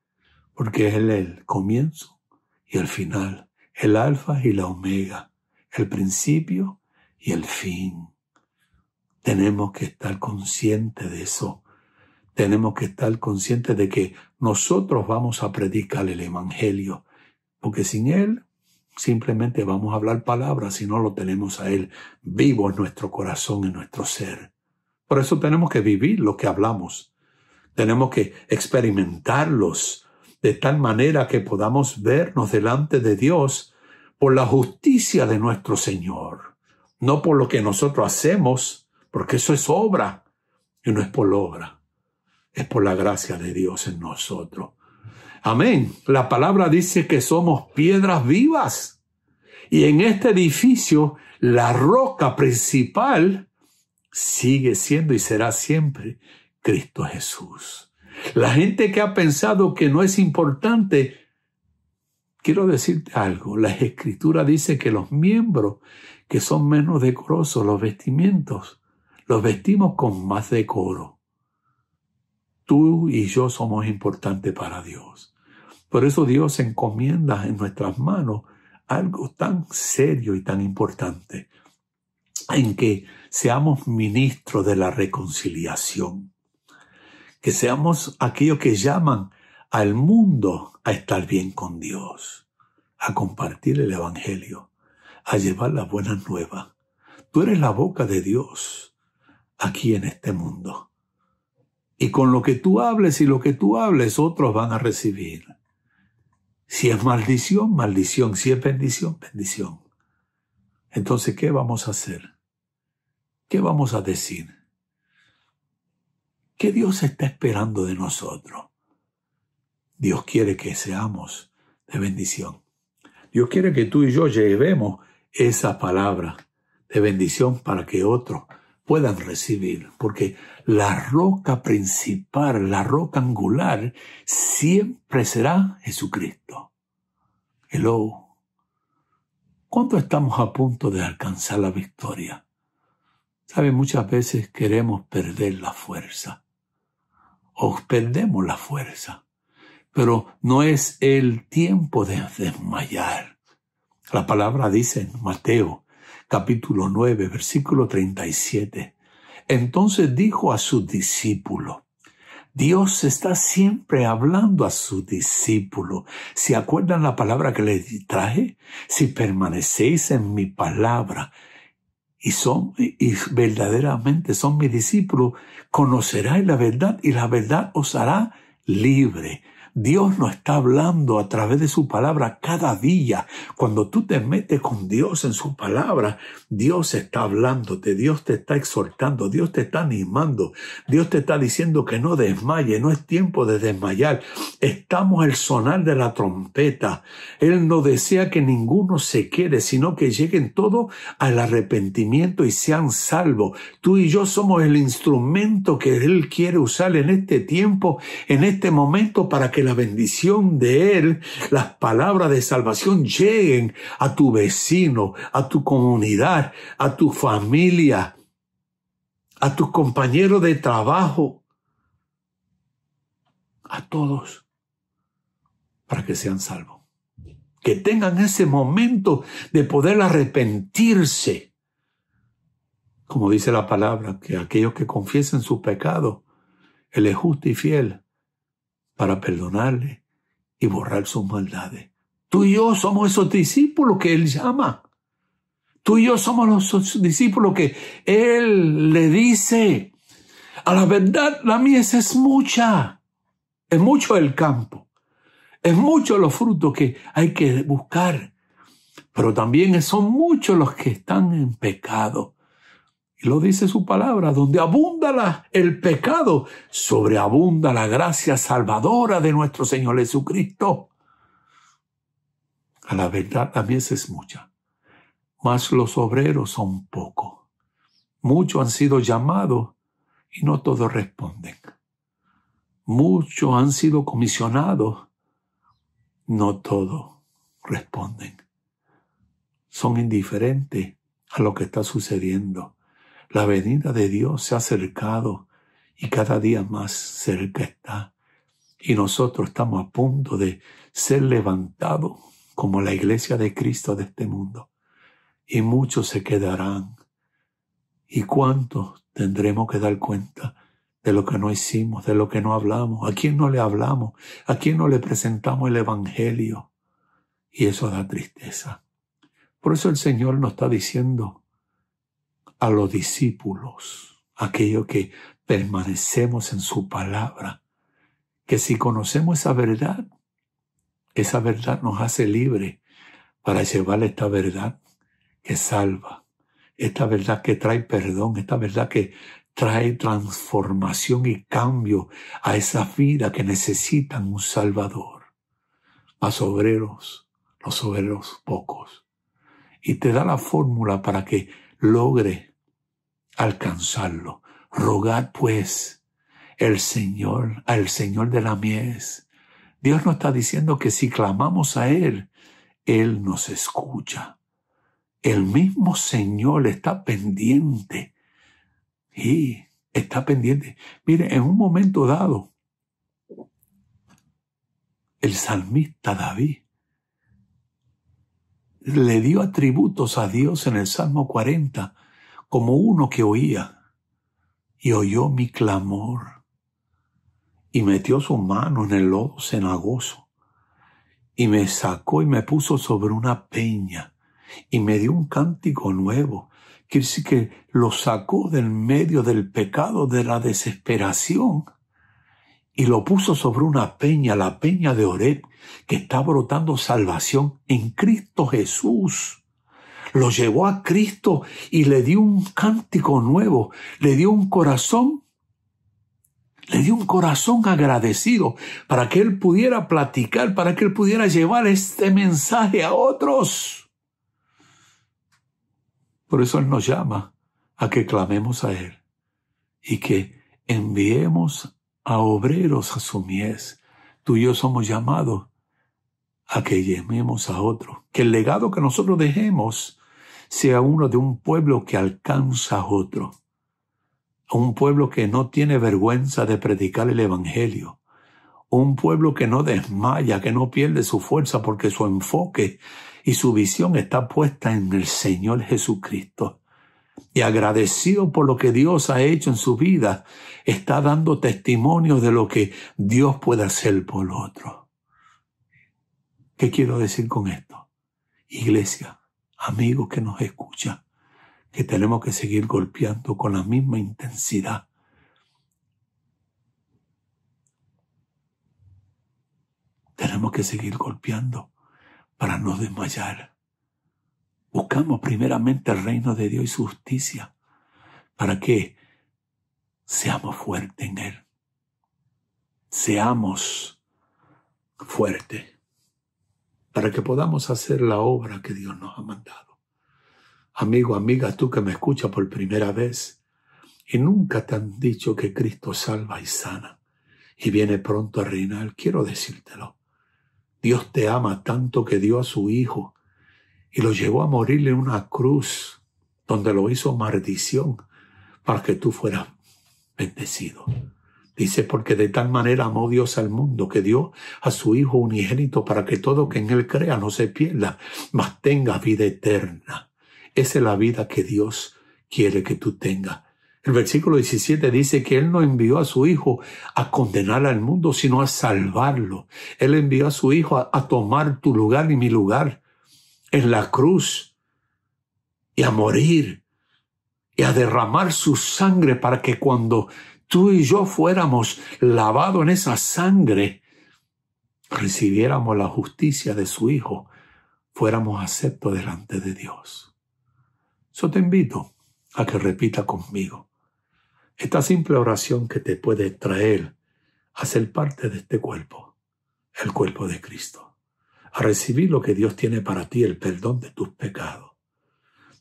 porque Él es el comienzo y el final, el alfa y la omega, el principio y el fin. Tenemos que estar conscientes de eso. Tenemos que estar conscientes de que nosotros vamos a predicar el Evangelio, porque sin Él simplemente vamos a hablar palabras si no lo tenemos a Él vivo en nuestro corazón, en nuestro ser. Por eso tenemos que vivir lo que hablamos. Tenemos que experimentarlos de tal manera que podamos vernos delante de Dios por la justicia de nuestro Señor, no por lo que nosotros hacemos, porque eso es obra y no es por obra. Es por la gracia de Dios en nosotros. Amén. La palabra dice que somos piedras vivas. Y en este edificio, la roca principal sigue siendo y será siempre Cristo Jesús. La gente que ha pensado que no es importante, quiero decirte algo. La Escritura dice que los miembros que son menos decorosos, los vestimientos, los vestimos con más decoro. Tú y yo somos importantes para Dios. Por eso Dios encomienda en nuestras manos algo tan serio y tan importante, en que seamos ministros de la reconciliación, que seamos aquellos que llaman al mundo a estar bien con Dios, a compartir el Evangelio, a llevar las buenas nuevas. Tú eres la boca de Dios aquí en este mundo. Y con lo que tú hables y lo que tú hables, otros van a recibir. Si es maldición, maldición. Si es bendición, bendición. Entonces, ¿qué vamos a hacer? ¿Qué vamos a decir? ¿Qué Dios está esperando de nosotros? Dios quiere que seamos de bendición. Dios quiere que tú y yo llevemos esa palabra de bendición para que otros puedan recibir, porque la roca principal, la roca angular, siempre será Jesucristo. Hello. ¿Cuánto estamos a punto de alcanzar la victoria? ¿Sabe? Muchas veces queremos perder la fuerza, o perdemos la fuerza, pero no es el tiempo de desmayar. La palabra dice en Mateo, capítulo 9, versículo 37. Entonces dijo a sus discípulos, Dios está siempre hablando a sus discípulos. ¿Se acuerdan la palabra que les traje? Si permanecéis en mi palabra y verdaderamente son mis discípulos, conoceráis la verdad y la verdad os hará libre. Dios nos está hablando a través de su palabra cada día. Cuando tú te metes con Dios en su palabra, Dios está hablándote, Dios te está exhortando, Dios te está animando, Dios te está diciendo que no desmaye, no es tiempo de desmayar. Estamos al sonar de la trompeta. Él no desea que ninguno se quede, sino que lleguen todos al arrepentimiento y sean salvos. Tú y yo somos el instrumento que Él quiere usar en este tiempo, en este momento, para que la bendición de Él, las palabras de salvación lleguen a tu vecino, a tu comunidad, a tu familia, a tus compañeros de trabajo, a todos, para que sean salvos. Que tengan ese momento de poder arrepentirse. Como dice la palabra, que aquellos que confiesen sus pecados, Él es justo y fiel para perdonarle y borrar sus maldades. Tú y yo somos esos discípulos que Él llama. Tú y yo somos los discípulos que Él le dice, a la verdad la mies es mucha, es mucho el campo, es mucho los frutos que hay que buscar, pero también son muchos los que están en pecado. Y lo dice su palabra, donde abunda el pecado, sobreabunda la gracia salvadora de nuestro Señor Jesucristo. A la verdad la mies es mucha, mas los obreros son pocos. Muchos han sido llamados y no todos responden. Muchos han sido comisionados, no todos responden. Son indiferentes a lo que está sucediendo. La venida de Dios se ha acercado y cada día más cerca está. Y nosotros estamos a punto de ser levantados como la iglesia de Cristo de este mundo. Y muchos se quedarán. ¿Y cuántos tendremos que dar cuenta de lo que no hicimos, de lo que no hablamos? ¿A quién no le hablamos? ¿A quién no le presentamos el Evangelio? Y eso da tristeza. Por eso el Señor nos está diciendo a los discípulos, aquellos que permanecemos en su palabra, que si conocemos esa verdad nos hace libre para llevar esta verdad que salva, esta verdad que trae perdón, esta verdad que trae transformación y cambio a esa vida que necesitan un Salvador. Los obreros pocos. Y te da la fórmula para que logre alcanzarlo. Rogad pues al Señor de la mies. Dios nos está diciendo que si clamamos a Él, Él nos escucha. El mismo Señor está pendiente. Y está pendiente. Mire, en un momento dado, el salmista David le dio atributos a Dios en el Salmo 40 como uno que oía y oyó mi clamor y metió su mano en el lodo cenagoso y me sacó y me puso sobre una peña y me dio un cántico nuevo. Quiere decir que lo sacó del medio del pecado, de la desesperación, y lo puso sobre una peña, la peña de Oreb, que está brotando salvación en Cristo Jesús. Lo llevó a Cristo y le dio un cántico nuevo, le dio un corazón agradecido para que él pudiera platicar, para que él pudiera llevar este mensaje a otros. Por eso Él nos llama a que clamemos a Él y que enviemos a obreros a su mies. Tú y yo somos llamados a que llamemos a otros. Que el legado que nosotros dejemos sea uno de un pueblo que alcanza a otro. Un pueblo que no tiene vergüenza de predicar el Evangelio. Un pueblo que no desmaya, que no pierde su fuerza porque su enfoque y su visión está puesta en el Señor Jesucristo. Y agradecido por lo que Dios ha hecho en su vida, está dando testimonio de lo que Dios puede hacer por otro. ¿Qué quiero decir con esto? Iglesia, amigos que nos escuchan, que tenemos que seguir golpeando con la misma intensidad. Tenemos que seguir golpeando para no desmayar. Buscamos primeramente el reino de Dios y su justicia para que seamos fuertes en Él. Seamos fuertes para que podamos hacer la obra que Dios nos ha mandado. Amigo, amiga, tú que me escuchas por primera vez y nunca te han dicho que Cristo salva y sana y viene pronto a reinar, quiero decírtelo. Dios te ama tanto que dio a su Hijo y lo llevó a morirle en una cruz donde lo hizo maldición para que tú fueras bendecido. Dice, porque de tal manera amó Dios al mundo que dio a su Hijo unigénito para que todo que en Él crea no se pierda, mas tenga vida eterna. Esa es la vida que Dios quiere que tú tengas. El versículo 17 dice que Él no envió a su Hijo a condenar al mundo, sino a salvarlo. Él envió a su Hijo a tomar tu lugar y mi lugar en la cruz y a morir y a derramar su sangre para que cuando tú y yo fuéramos lavados en esa sangre, recibiéramos la justicia de su Hijo, fuéramos aceptos delante de Dios. Yo te invito a que repita conmigo esta simple oración que te puede traer a ser parte de este cuerpo, el cuerpo de Cristo, a recibir lo que Dios tiene para ti, el perdón de tus pecados.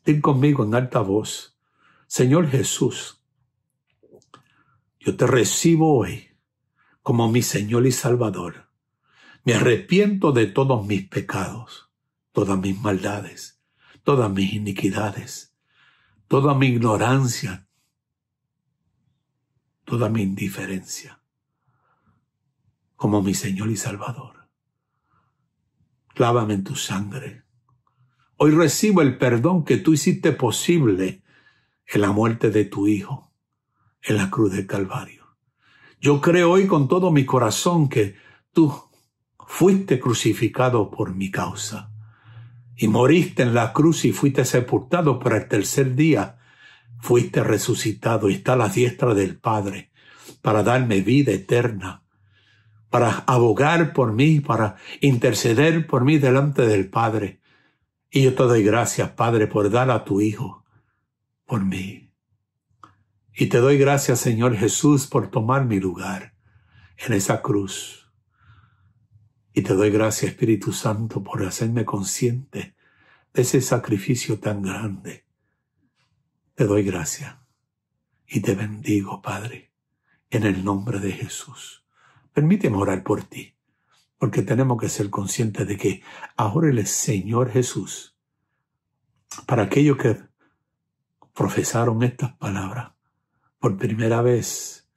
Di conmigo en alta voz: Señor Jesús, yo te recibo hoy como mi Señor y Salvador. Me arrepiento de todos mis pecados, todas mis maldades, todas mis iniquidades, toda mi ignorancia, toda mi indiferencia, como mi Señor y Salvador. Lávame en tu sangre. Hoy recibo el perdón que tú hiciste posible en la muerte de tu Hijo, en la cruz del Calvario. Yo creo hoy con todo mi corazón que tú fuiste crucificado por mi causa y moriste en la cruz y fuiste sepultado, pero el tercer día fuiste resucitado y está a la diestra del Padre para darme vida eterna, para abogar por mí, para interceder por mí delante del Padre. Y yo te doy gracias, Padre, por dar a tu Hijo por mí. Y te doy gracias, Señor Jesús, por tomar mi lugar en esa cruz. Y te doy gracias, Espíritu Santo, por hacerme consciente de ese sacrificio tan grande. Te doy gracias y te bendigo, Padre, en el nombre de Jesús. Permíteme orar por ti, porque tenemos que ser conscientes de que ahora el Señor Jesús, para aquellos que profesaron estas palabras por primera vez,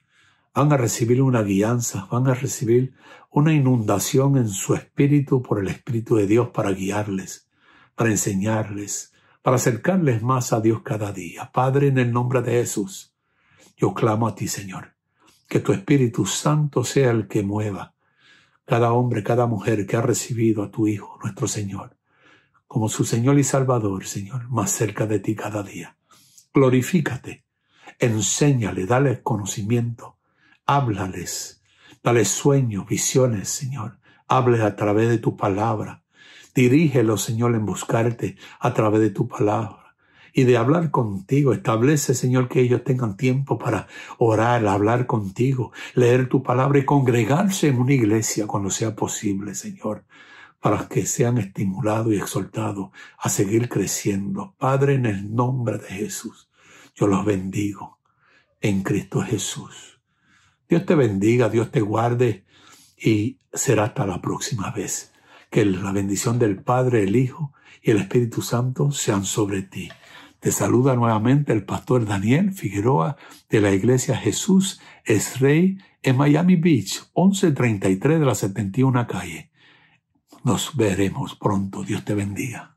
van a recibir una guianza, van a recibir una inundación en su espíritu por el Espíritu de Dios para guiarles, para enseñarles, para acercarles más a Dios cada día. Padre, en el nombre de Jesús, yo clamo a ti, Señor, que tu Espíritu Santo sea el que mueva cada hombre, cada mujer que ha recibido a tu Hijo, nuestro Señor, como su Señor y Salvador, Señor, más cerca de ti cada día. Glorifícate, enséñale, dale conocimiento, háblales, dale sueños, visiones, Señor. Hable a través de tu palabra. Dirígelos, Señor, en buscarte a través de tu palabra y de hablar contigo. Establece, Señor, que ellos tengan tiempo para orar, hablar contigo, leer tu palabra y congregarse en una iglesia cuando sea posible, Señor, para que sean estimulados y exhortados a seguir creciendo. Padre, en el nombre de Jesús, yo los bendigo en Cristo Jesús. Dios te bendiga, Dios te guarde y será hasta la próxima vez. Que la bendición del Padre, el Hijo y el Espíritu Santo sean sobre ti. Te saluda nuevamente el pastor Daniel Figueroa de la iglesia Jesús es Rey en Miami Beach, 1133 de la 71 calle. Nos veremos pronto. Dios te bendiga.